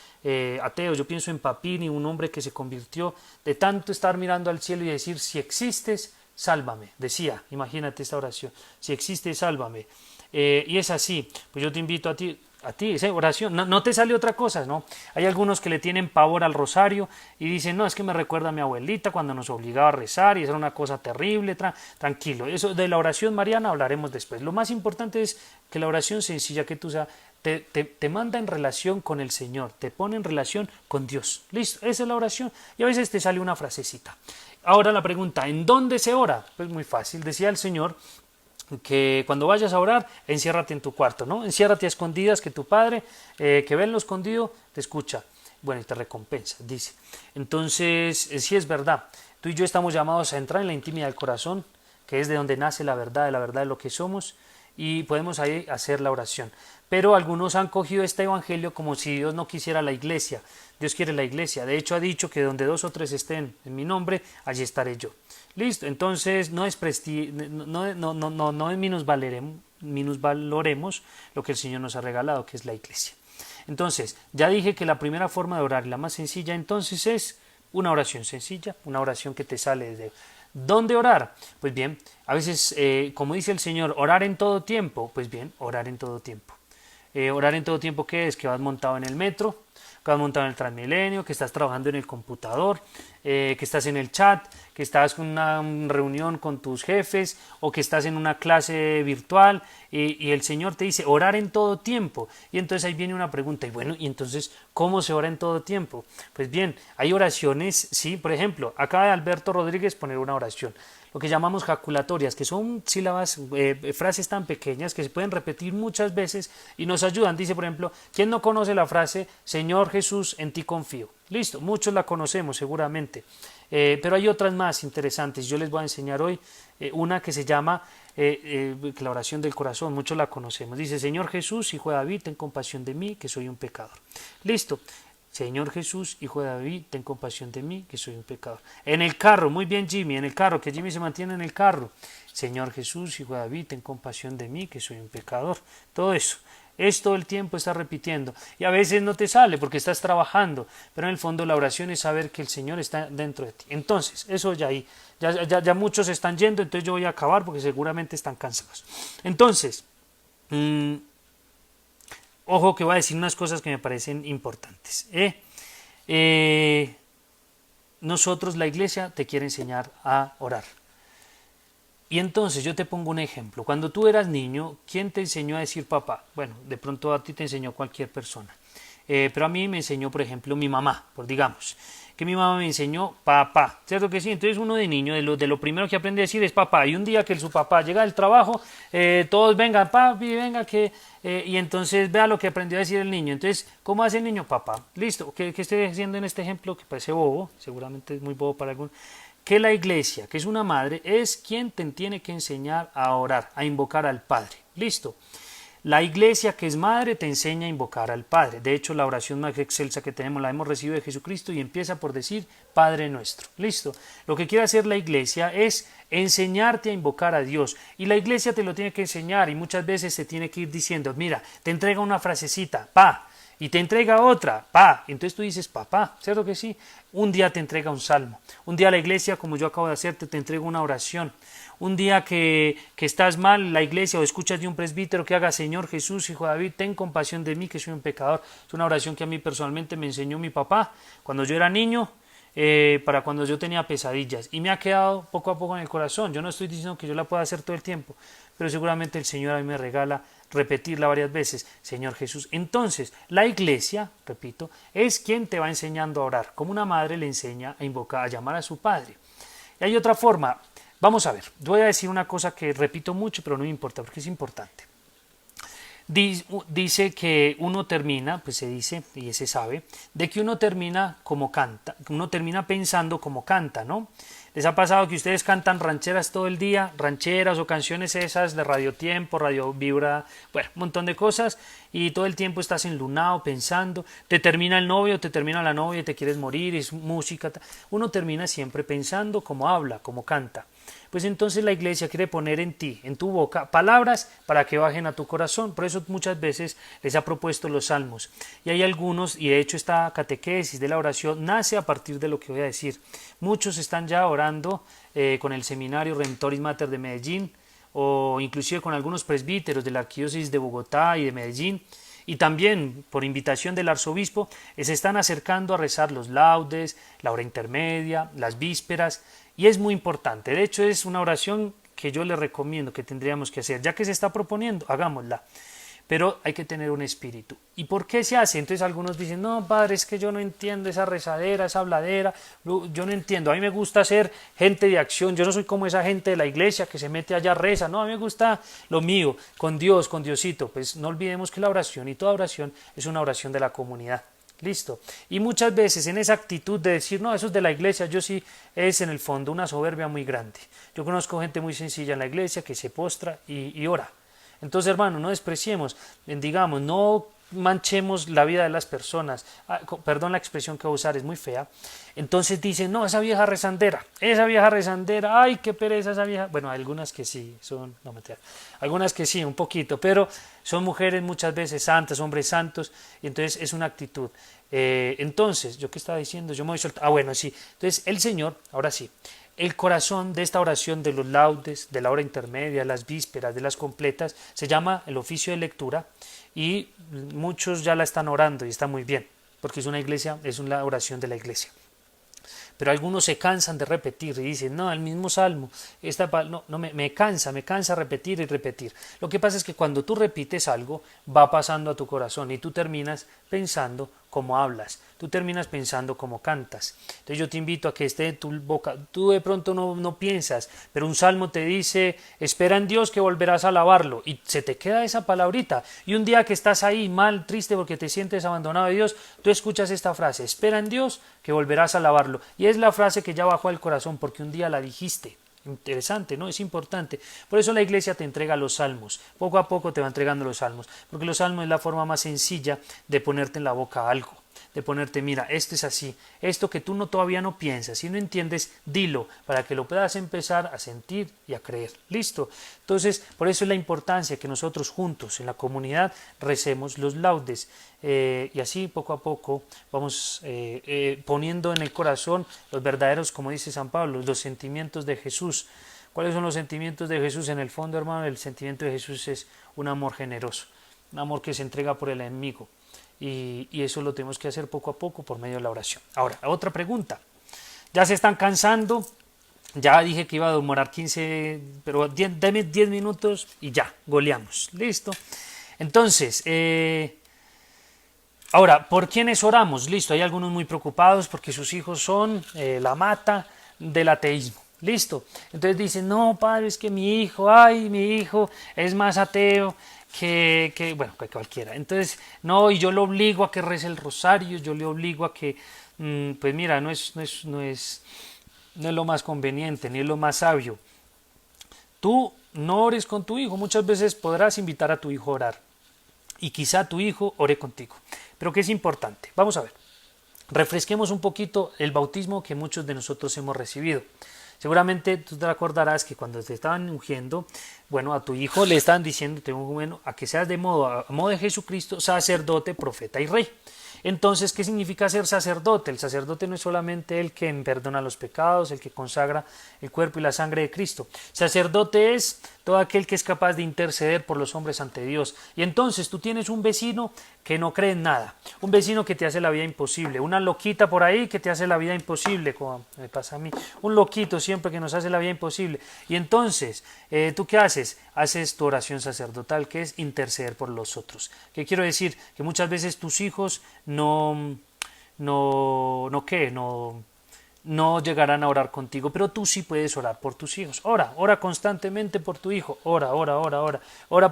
ateos, yo pienso en Papini, un hombre que se convirtió de tanto estar mirando al cielo y decir, si existes, sálvame, decía, imagínate esta oración, si existe, sálvame. Y es así, pues yo te invito a ti, esa oración, no te sale otra cosa, ¿no? Hay algunos que le tienen pavor al rosario y dicen, no, es que me recuerda a mi abuelita cuando nos obligaba a rezar y eso era una cosa terrible, tranquilo, eso de la oración mariana hablaremos después. Lo más importante es que la oración sencilla que tú sabes, te manda en relación con el Señor, te pone en relación con Dios, listo, esa es la oración y a veces te sale una frasecita. Ahora la pregunta, ¿en dónde se ora? Pues muy fácil, decía el Señor, que cuando vayas a orar, enciérrate en tu cuarto, ¿no? Enciérrate a escondidas, que tu Padre, que ve en lo escondido, te escucha, bueno, y te recompensa, dice. Entonces, sí es verdad, tú y yo estamos llamados a entrar en la intimidad del corazón, que es de donde nace la verdad de lo que somos, y podemos ahí hacer la oración. Pero algunos han cogido este evangelio como si Dios no quisiera la iglesia. Dios quiere la iglesia. De hecho ha dicho que donde 2 o 3 estén en mi nombre, allí estaré yo. Listo. Entonces no minusvaloremos lo que el Señor nos ha regalado, que es la iglesia. Entonces, ya dije que la primera forma de orar, la más sencilla, entonces es una oración sencilla, una oración que te sale de... ¿Dónde orar? Pues bien, a veces, como dice el Señor, orar en todo tiempo. Pues bien, orar en todo tiempo. Orar en todo tiempo, ¿qué es? Que vas montado en el metro, que vas montado en el Transmilenio, que estás trabajando en el computador, que estás en el chat, que estás en una reunión con tus jefes o que estás en una clase virtual y el Señor te dice orar en todo tiempo. Y entonces ahí viene una pregunta, y bueno, ¿y entonces cómo se ora en todo tiempo? Pues bien, hay oraciones, sí, por ejemplo, acaba de Alberto Rodríguez poner una oración, lo que llamamos jaculatorias, que son sílabas, frases tan pequeñas que se pueden repetir muchas veces y nos ayudan. Dice, por ejemplo, ¿quién no conoce la frase Señor Jesús, en ti confío? Listo, muchos la conocemos seguramente, pero hay otras más interesantes. Yo les voy a enseñar hoy una que se llama la oración del corazón, muchos la conocemos. Dice, Señor Jesús, Hijo de David, ten compasión de mí, que soy un pecador. Listo. Señor Jesús, Hijo de David, ten compasión de mí, que soy un pecador. En el carro, muy bien Jimmy, en el carro, que Jimmy se mantiene en el carro. Señor Jesús, Hijo de David, ten compasión de mí, que soy un pecador. Todo eso, es todo el tiempo está repitiendo. Y a veces no te sale porque estás trabajando, pero en el fondo la oración es saber que el Señor está dentro de ti. Entonces, eso ya ahí, ya muchos están yendo, entonces yo voy a acabar porque seguramente están cansados. Entonces, ojo que voy a decir unas cosas que me parecen importantes. Nosotros, la iglesia, te quiere enseñar a orar. Y entonces yo te pongo un ejemplo. Cuando tú eras niño, ¿quién te enseñó a decir papá? Bueno, de pronto a ti te enseñó cualquier persona. Pero a mí me enseñó, por ejemplo, mi mamá, digamos, que mi mamá me enseñó papá, ¿cierto que sí? Entonces uno de niño, de lo primero que aprende a decir es papá, y un día que su papá llega del trabajo, todos vengan, papi, venga, y entonces vea lo que aprendió a decir el niño. Entonces, ¿cómo hace el niño? Papá, listo, ¿qué estoy haciendo en este ejemplo? Que parece bobo, seguramente es muy bobo para algunos. Que la iglesia, que es una madre, es quien te tiene que enseñar a orar, a invocar al Padre, listo. La iglesia, que es madre, te enseña a invocar al Padre. De hecho, la oración más excelsa que tenemos la hemos recibido de Jesucristo y empieza por decir Padre nuestro. Listo. Lo que quiere hacer la iglesia es enseñarte a invocar a Dios. Y la iglesia te lo tiene que enseñar y muchas veces te tiene que ir diciendo, mira, te entrega una frasecita, pa, y te entrega otra, pa, entonces tú dices papá, ¿cierto que sí? Un día te entrega un salmo, un día la iglesia, como yo acabo de hacerte, te entrega una oración, un día que estás mal, la iglesia, o escuchas de un presbítero que haga Señor Jesús, Hijo de David, ten compasión de mí, que soy un pecador. Es una oración que a mí personalmente me enseñó mi papá cuando yo era niño, para cuando yo tenía pesadillas, y me ha quedado poco a poco en el corazón. Yo no estoy diciendo que yo la pueda hacer todo el tiempo, pero seguramente el Señor a mí me regala repetirla varias veces, Señor Jesús. Entonces, la iglesia, repito, es quien te va enseñando a orar, como una madre le enseña a invocar, a llamar a su padre. Y hay otra forma. Vamos a ver, voy a decir una cosa que repito mucho, pero no me importa, porque es importante. Dice que uno termina, pues se dice, y se sabe, de que uno termina como canta, uno termina pensando como canta, ¿no? ¿Les ha pasado que ustedes cantan rancheras todo el día? Rancheras o canciones esas de Radio Tiempo, Radio Vibra, bueno, un montón de cosas, y todo el tiempo estás enlunado pensando, te termina el novio, te termina la novia y te quieres morir, es música, uno termina siempre pensando como habla, como canta. pues entonces la iglesia quiere poner en ti, en tu boca, palabras para que bajen a tu corazón. Por eso muchas veces les ha propuesto los salmos. Y hay algunos, y de hecho esta catequesis de la oración nace a partir de lo que voy a decir. Muchos están ya orando con el seminario Redemptoris Mater de Medellín, o inclusive con algunos presbíteros de la arquidiócesis de Bogotá y de Medellín, y también por invitación del arzobispo se están acercando a rezar los laudes, la hora intermedia, las vísperas, y es muy importante. De hecho es una oración que yo les recomiendo que tendríamos que hacer, ya que se está proponiendo, hagámosla. Pero hay que tener un espíritu. ¿Y por qué se hace? Entonces algunos dicen, no, padre, es que yo no entiendo esa rezadera, esa habladera, yo no entiendo, a mí me gusta ser gente de acción, yo no soy como esa gente de la iglesia que se mete allá, reza, no, a mí me gusta lo mío, con Dios, con Diosito. Pues no olvidemos que la oración y toda oración es una oración de la comunidad. Listo. Y muchas veces en esa actitud de decir, no, eso es de la iglesia, yo sí, es en el fondo una soberbia muy grande. Yo conozco gente muy sencilla en la iglesia que se postra y ora. Entonces, hermano, no despreciemos, bendigamos, no manchemos la vida de las personas. Perdón la expresión que voy a usar, es muy fea. Entonces dicen, no, esa vieja rezandera, ay, qué pereza esa vieja. Bueno, algunas que sí, no me algunas que sí, un poquito, pero son mujeres muchas veces santas, hombres santos, y entonces es una actitud. Entonces, ¿yo qué estaba diciendo? Yo me voy soltando. Bueno, sí. Entonces, el Señor, ahora sí, el corazón de esta oración de los laudes, de la hora intermedia, de las vísperas, de las completas, se llama el oficio de lectura, y muchos ya la están orando y está muy bien, porque es una iglesia, es una oración de la iglesia. Pero algunos se cansan de repetir y dicen, no, el mismo salmo, me cansa repetir y repetir. Lo que pasa es que cuando tú repites algo, va pasando a tu corazón y tú terminas pensando como hablas, tú terminas pensando como cantas. Entonces yo te invito a que esté en tu boca, tú de pronto no piensas, pero un salmo te dice, espera en Dios que volverás a alabarlo, y se te queda esa palabrita, y un día que estás ahí mal, triste porque te sientes abandonado de Dios, tú escuchas esta frase, espera en Dios que volverás a alabarlo, y es la frase que ya bajó al corazón porque un día la dijiste. Interesante, ¿no? Es importante. Por eso la iglesia te entrega los salmos. Poco a poco te va entregando los salmos, porque los salmos es la forma más sencilla de ponerte en la boca algo, de ponerte, mira, esto es así, esto que tú todavía no piensas, si no entiendes, dilo, para que lo puedas empezar a sentir y a creer. Listo. Entonces, por eso es la importancia que nosotros juntos en la comunidad recemos los laudes, y así poco a poco vamos poniendo en el corazón los verdaderos, como dice San Pablo, los sentimientos de Jesús. ¿Cuáles son los sentimientos de Jesús? En el fondo, hermano, el sentimiento de Jesús es un amor generoso, un amor que se entrega por el enemigo. Y eso lo tenemos que hacer poco a poco por medio de la oración. Ahora, otra pregunta. ¿Ya se están cansando? Ya dije que iba a demorar 15, pero dame 10 minutos y ya, goleamos. Listo. Entonces, ahora, ¿por quiénes oramos? Listo, hay algunos muy preocupados porque sus hijos son la mata del ateísmo. Listo. Entonces dicen, no, padre, es que mi hijo es más ateo que cualquiera. Entonces, no, y yo lo obligo a que rece el rosario, yo le obligo a que, pues mira, no es lo más conveniente, ni es lo más sabio. Tú no ores con tu hijo, muchas veces podrás invitar a tu hijo a orar, y quizá tu hijo ore contigo. Pero ¿qué es importante? Vamos a ver, refresquemos un poquito el bautismo que muchos de nosotros hemos recibido. Seguramente tú te acordarás que cuando te estaban ungiendo, bueno, a tu hijo le estaban diciendo, a que seas a modo de Jesucristo, sacerdote, profeta y rey. Entonces, ¿qué significa ser sacerdote? El sacerdote no es solamente el que perdona los pecados, el que consagra el cuerpo y la sangre de Cristo. Sacerdote es todo aquel que es capaz de interceder por los hombres ante Dios. Y entonces tú tienes un vecino que no cree en nada, un vecino que te hace la vida imposible, una loquita por ahí que te hace la vida imposible, como me pasa a mí, un loquito siempre que nos hace la vida imposible. Y entonces, ¿tú qué haces? Haces tu oración sacerdotal, que es interceder por los otros. ¿Qué quiero decir? Que muchas veces tus hijos no llegarán a orar contigo, pero tú sí puedes orar por tus hijos. Ora constantemente por tu hijo, ora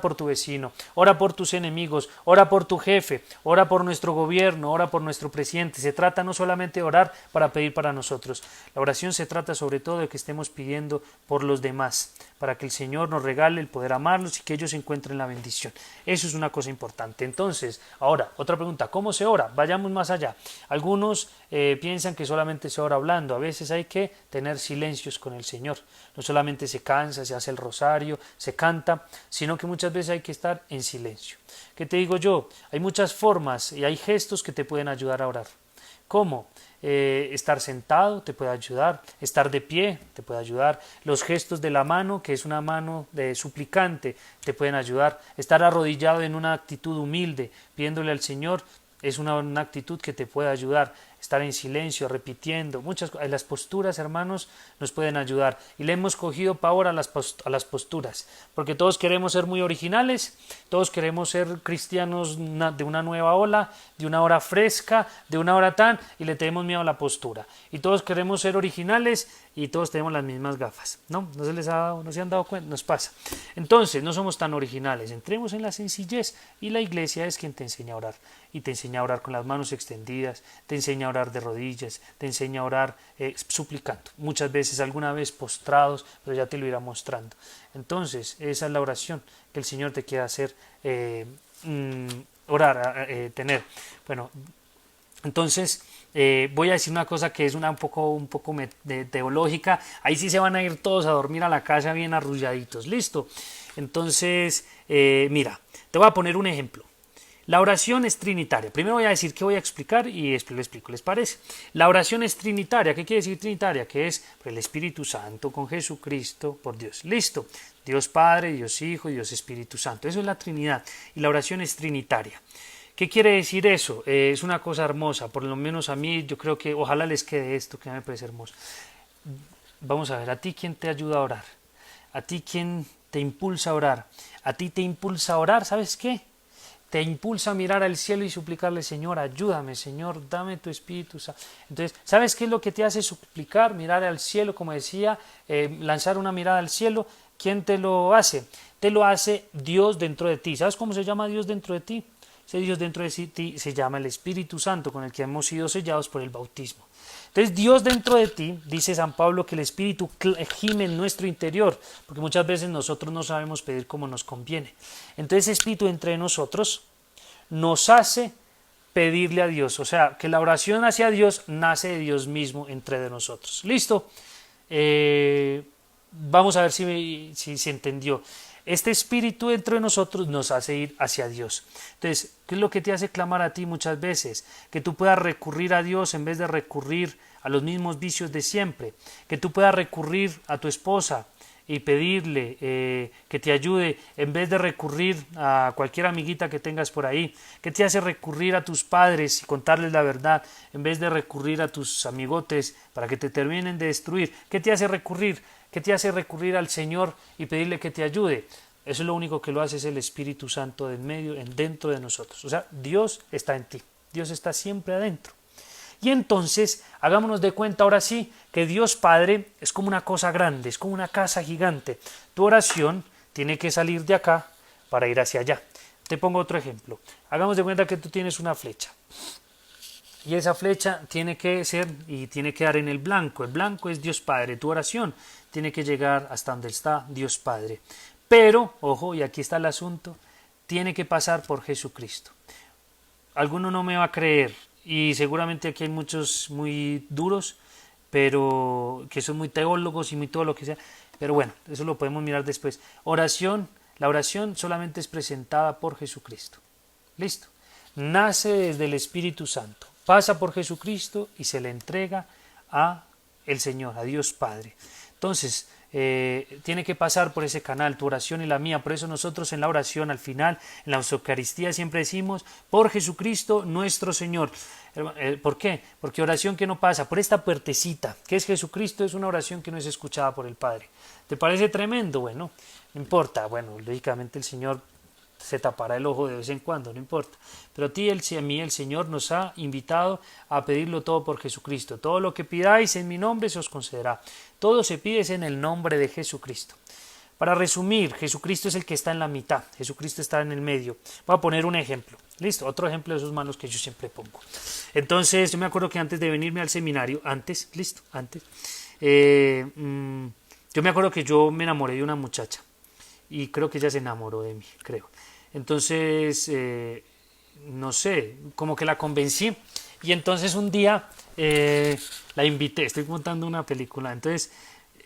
por tu vecino, ora por tus enemigos, ora por tu jefe, ora por nuestro gobierno, ora por nuestro presidente. Se trata no solamente de orar para pedir para nosotros, la oración se trata sobre todo de que estemos pidiendo por los demás, para que el Señor nos regale el poder amarlos y que ellos encuentren la bendición. Eso es una cosa importante. Entonces, ahora, otra pregunta, ¿cómo se ora? Vayamos más allá. Algunos piensan que solamente se ora hablando. A veces hay que tener silencios con el Señor. No solamente se cansa, se hace el rosario, se canta, sino que muchas veces hay que estar en silencio. ¿Qué te digo yo? Hay muchas formas y hay gestos que te pueden ayudar a orar. ¿Cómo? Estar sentado te puede ayudar, estar de pie te puede ayudar, los gestos de la mano, que es una mano de suplicante, te pueden ayudar, estar arrodillado en una actitud humilde, pidiéndole al Señor, es una actitud que te puede ayudar, estar en silencio, repitiendo, las posturas, hermanos, nos pueden ayudar, y le hemos cogido pavor a las posturas, porque todos queremos ser muy originales, todos queremos ser cristianos de una nueva ola, de una hora fresca, de una hora tan, y le tenemos miedo a la postura, y todos queremos ser originales, y todos tenemos las mismas gafas, no se han dado cuenta, nos pasa. Entonces, no somos tan originales, entremos en la sencillez, y la iglesia es quien te enseña a orar, y te enseña a orar con las manos extendidas, te enseña a orar de rodillas, te enseña a orar suplicando, muchas veces, alguna vez postrados, pero ya te lo irá mostrando. Entonces, esa es la oración que el Señor te quiere hacer orar, tener. Bueno, entonces voy a decir una cosa que es un poco teológica, ahí sí se van a ir todos a dormir a la casa bien arrulladitos, listo. Entonces, mira, te voy a poner un ejemplo. La oración es trinitaria. Primero voy a decir qué voy a explicar y después lo explico, ¿les parece? La oración es trinitaria. ¿Qué quiere decir trinitaria? Que es por el Espíritu Santo, con Jesucristo, por Dios. Listo. Dios Padre, Dios Hijo y Dios Espíritu Santo. Eso es la Trinidad. Y la oración es trinitaria. ¿Qué quiere decir eso? Es una cosa hermosa. Por lo menos a mí, yo creo que ojalá les quede esto, que me parece hermoso. Vamos a ver, ¿a ti quién te ayuda a orar? ¿A ti quién te impulsa a orar? ¿A ti te impulsa a orar? ¿Sabes qué? Te impulsa a mirar al cielo y suplicarle, Señor, ayúdame, Señor, dame tu Espíritu Santo. Entonces, ¿sabes qué es lo que te hace suplicar? Mirar al cielo, como decía, lanzar una mirada al cielo. ¿Quién te lo hace? Te lo hace Dios dentro de ti. ¿Sabes cómo se llama Dios dentro de ti? Ese Dios dentro de ti se llama el Espíritu Santo, con el que hemos sido sellados por el bautismo. Entonces, Dios dentro de ti, dice San Pablo, que el Espíritu gime en nuestro interior, porque muchas veces nosotros no sabemos pedir como nos conviene. Entonces, ese Espíritu entre nosotros nos hace pedirle a Dios, o sea, que la oración hacia Dios nace de Dios mismo entre de nosotros. ¿Listo? Vamos a ver si se entendió. Este espíritu dentro de nosotros nos hace ir hacia Dios. Entonces, ¿qué es lo que te hace clamar a ti muchas veces? Que tú puedas recurrir a Dios en vez de recurrir a los mismos vicios de siempre. Que tú puedas recurrir a tu esposa y pedirle que te ayude en vez de recurrir a cualquier amiguita que tengas por ahí. ¿Qué te hace recurrir a tus padres y contarles la verdad en vez de recurrir a tus amigotes para que te terminen de destruir? ¿Qué te hace recurrir? ¿Qué te hace recurrir al Señor y pedirle que te ayude? Eso es lo único que lo hace, es el Espíritu Santo dentro de nosotros. O sea, Dios está en ti. Dios está siempre adentro. Y entonces, hagámonos de cuenta ahora sí que Dios Padre es como una cosa grande, es como una casa gigante. Tu oración tiene que salir de acá para ir hacia allá. Te pongo otro ejemplo. Hagamos de cuenta que tú tienes una flecha. Y esa flecha tiene que ser y tiene que dar en el blanco. El blanco es Dios Padre. Tu oración tiene que llegar hasta donde está Dios Padre. Pero, ojo, y aquí está el asunto, tiene que pasar por Jesucristo. Alguno no me va a creer. Y seguramente aquí hay muchos muy duros, pero que son muy teólogos y muy todo lo que sea. Pero bueno, eso lo podemos mirar después. La oración solamente es presentada por Jesucristo. Listo. Nace desde el Espíritu Santo. Pasa por Jesucristo y se le entrega a el Señor, a Dios Padre. Entonces, tiene que pasar por ese canal, tu oración y la mía. Por eso nosotros en la oración al final, en la Eucaristía siempre decimos, por Jesucristo nuestro Señor. ¿Por qué? Porque oración que no pasa por esta puertecita, que es Jesucristo, es una oración que no es escuchada por el Padre. ¿Te parece tremendo? Bueno, no importa. Bueno, lógicamente el Señor se tapará el ojo de vez en cuando, no importa. Pero a mí el Señor nos ha invitado a pedirlo todo por Jesucristo. Todo lo que pidáis en mi nombre se os concederá. Todo se pide en el nombre de Jesucristo. Para resumir, Jesucristo es el que está en la mitad, Jesucristo está en el medio. Voy a poner un ejemplo. Listo, otro ejemplo de esos malos que yo siempre pongo. Entonces, yo me acuerdo que antes de venirme al seminario, antes, Yo me acuerdo que yo me enamoré de una muchacha y creo que ella se enamoró de mí, creo. Entonces, no sé, como que la convencí y entonces un día la invité, estoy contando una película, entonces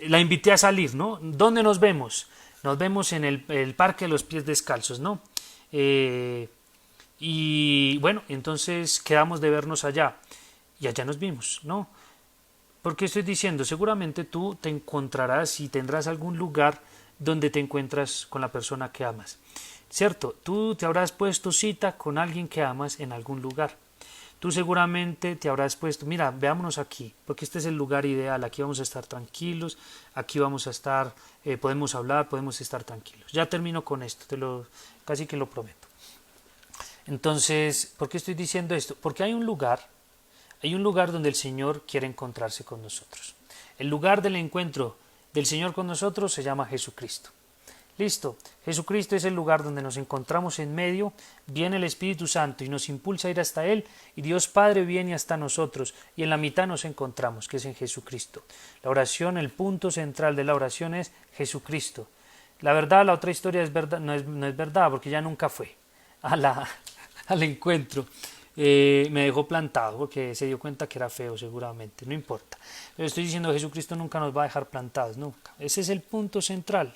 la invité a salir, ¿no? ¿Dónde nos vemos? Nos vemos en el Parque de los Pies Descalzos, ¿no? Eh, y bueno, entonces quedamos de vernos allá y allá nos vimos, ¿no? Porque estoy diciendo, seguramente tú te encontrarás y tendrás algún lugar donde te encuentras con la persona que amas. ¿Cierto? Tú te habrás puesto cita con alguien que amas en algún lugar. Tú seguramente te habrás puesto, mira, veámonos aquí, porque este es el lugar ideal, aquí vamos a estar tranquilos, aquí vamos a estar, podemos hablar, podemos estar tranquilos. Ya termino con esto, casi que lo prometo. Entonces, ¿por qué estoy diciendo esto? Porque hay un lugar donde el Señor quiere encontrarse con nosotros. El lugar del encuentro del Señor con nosotros se llama Jesucristo. Listo, Jesucristo es el lugar donde nos encontramos en medio, viene el Espíritu Santo y nos impulsa a ir hasta Él, y Dios Padre viene hasta nosotros, y en la mitad nos encontramos, que es en Jesucristo. La oración, el punto central de la oración es Jesucristo. La verdad, la otra historia es verdad, no es verdad, porque ya nunca fue a al encuentro. Me dejó plantado porque se dio cuenta que era feo seguramente, no importa. Pero estoy diciendo, Jesucristo nunca nos va a dejar plantados, nunca. Ese es el punto central,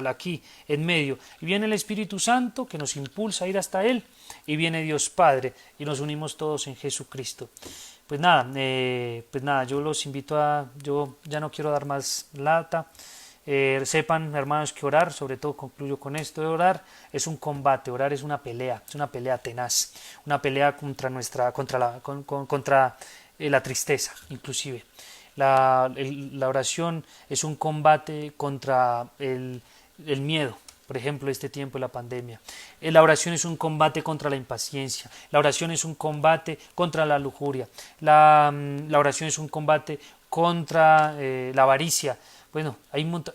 aquí, en medio. Y viene el Espíritu Santo que nos impulsa a ir hasta Él, y viene Dios Padre y nos unimos todos en Jesucristo. Pues nada, yo los invito yo ya no quiero dar más lata. Sepan, hermanos, que orar, sobre todo concluyo con esto, de orar es un combate, orar es una pelea tenaz, una pelea contra la tristeza, inclusive. La oración es un combate contra el miedo. Por ejemplo, este tiempo de la pandemia. La oración es un combate contra la impaciencia. La oración es un combate contra la lujuria. La oración es un combate contra la avaricia. Bueno,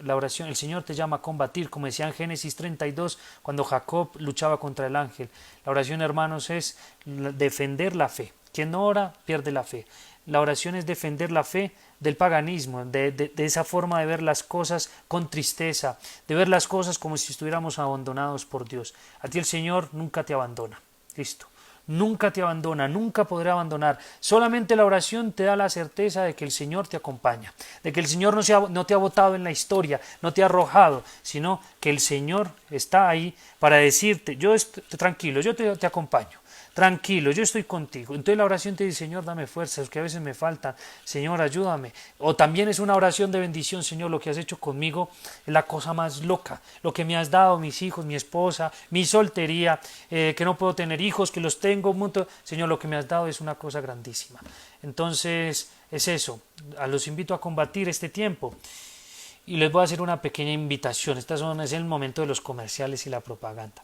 la oración, el Señor te llama a combatir, como decía en Génesis 32, cuando Jacob luchaba contra el ángel. La oración, hermanos, es defender la fe. Quien no ora pierde la fe. La oración es defender la fe del paganismo, de esa forma de ver las cosas con tristeza, de ver las cosas como si estuviéramos abandonados por Dios. A ti el Señor nunca te abandona. Listo. Nunca te abandona, nunca podrá abandonar. Solamente la oración te da la certeza de que el Señor te acompaña, de que el Señor no te ha botado en la historia, no te ha arrojado, sino que el Señor está ahí para decirte, tranquilo, yo te acompaño. Tranquilo, yo estoy contigo. Entonces la oración te dice, Señor, dame fuerzas, que a veces me faltan. Señor, ayúdame. O también es una oración de bendición, Señor, lo que has hecho conmigo es la cosa más loca. Lo que me has dado, mis hijos, mi esposa, mi soltería, que no puedo tener hijos, que los tengo. Señor, lo que me has dado es una cosa grandísima. Entonces, es eso. Los invito a combatir este tiempo. Y les voy a hacer una pequeña invitación. Es el momento de los comerciales y la propaganda.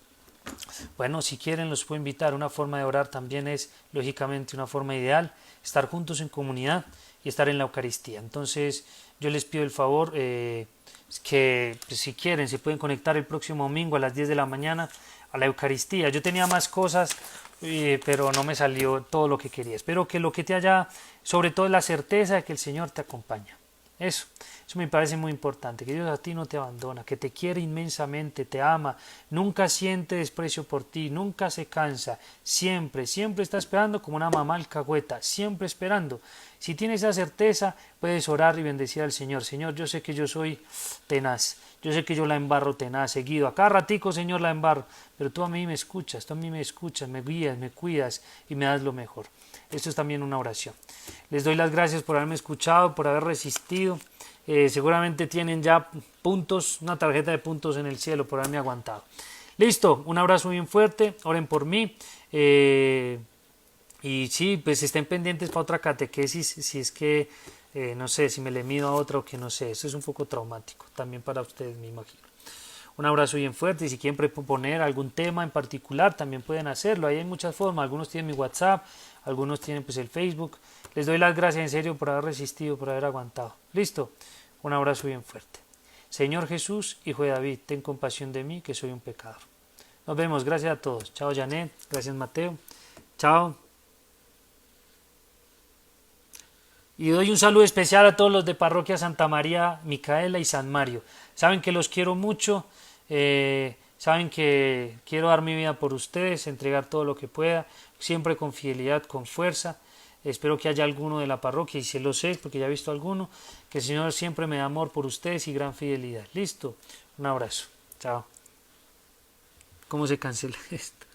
Bueno, si quieren los puedo invitar. Una forma de orar también es, lógicamente, una forma ideal, estar juntos en comunidad y estar en la Eucaristía. Entonces, yo les pido el favor que pues, si quieren, se pueden conectar el próximo domingo a las 10 de la mañana a la Eucaristía. Yo tenía más cosas, pero no me salió todo lo que quería. Espero que lo que te haya, sobre todo, la certeza de que el Señor te acompaña. Eso me parece muy importante, que Dios a ti no te abandona, que te quiere inmensamente, te ama, nunca siente desprecio por ti, nunca se cansa, siempre está esperando como una mamá alcahueta, siempre esperando. Si tienes esa certeza, puedes orar y bendecir al Señor. Señor, yo sé que yo soy tenaz, yo sé que yo la embarro tenaz, seguido, a cada ratico, Señor, la embarro, pero tú a mí me escuchas, me guías, me cuidas y me das lo mejor. Esto es también una oración. Les doy las gracias por haberme escuchado, por haber resistido. Seguramente tienen ya puntos, una tarjeta de puntos en el cielo por haberme aguantado. Listo, un abrazo bien fuerte, oren por mí. Y sí, pues estén pendientes para otra catequesis, si es que, no sé, si me le mido a otra o que no sé, eso es un poco traumático, también para ustedes me imagino. Un abrazo bien fuerte y si quieren proponer algún tema en particular también pueden hacerlo, ahí hay muchas formas, algunos tienen mi WhatsApp, algunos tienen pues el Facebook. Les doy las gracias en serio por haber resistido, por haber aguantado. Listo, un abrazo bien fuerte. Señor Jesús, Hijo de David, ten compasión de mí que soy un pecador. Nos vemos, gracias a todos. Chao Janet, gracias Mateo. Chao. Y doy un saludo especial a todos los de Parroquia Santa María, Micaela y San Mario. Saben que los quiero mucho, saben que quiero dar mi vida por ustedes, entregar todo lo que pueda, siempre con fidelidad, con fuerza. Espero que haya alguno de la parroquia, y si lo sé, porque ya he visto alguno, que el Señor siempre me da amor por ustedes y gran fidelidad. Listo, un abrazo, chao. ¿Cómo se cancela esto?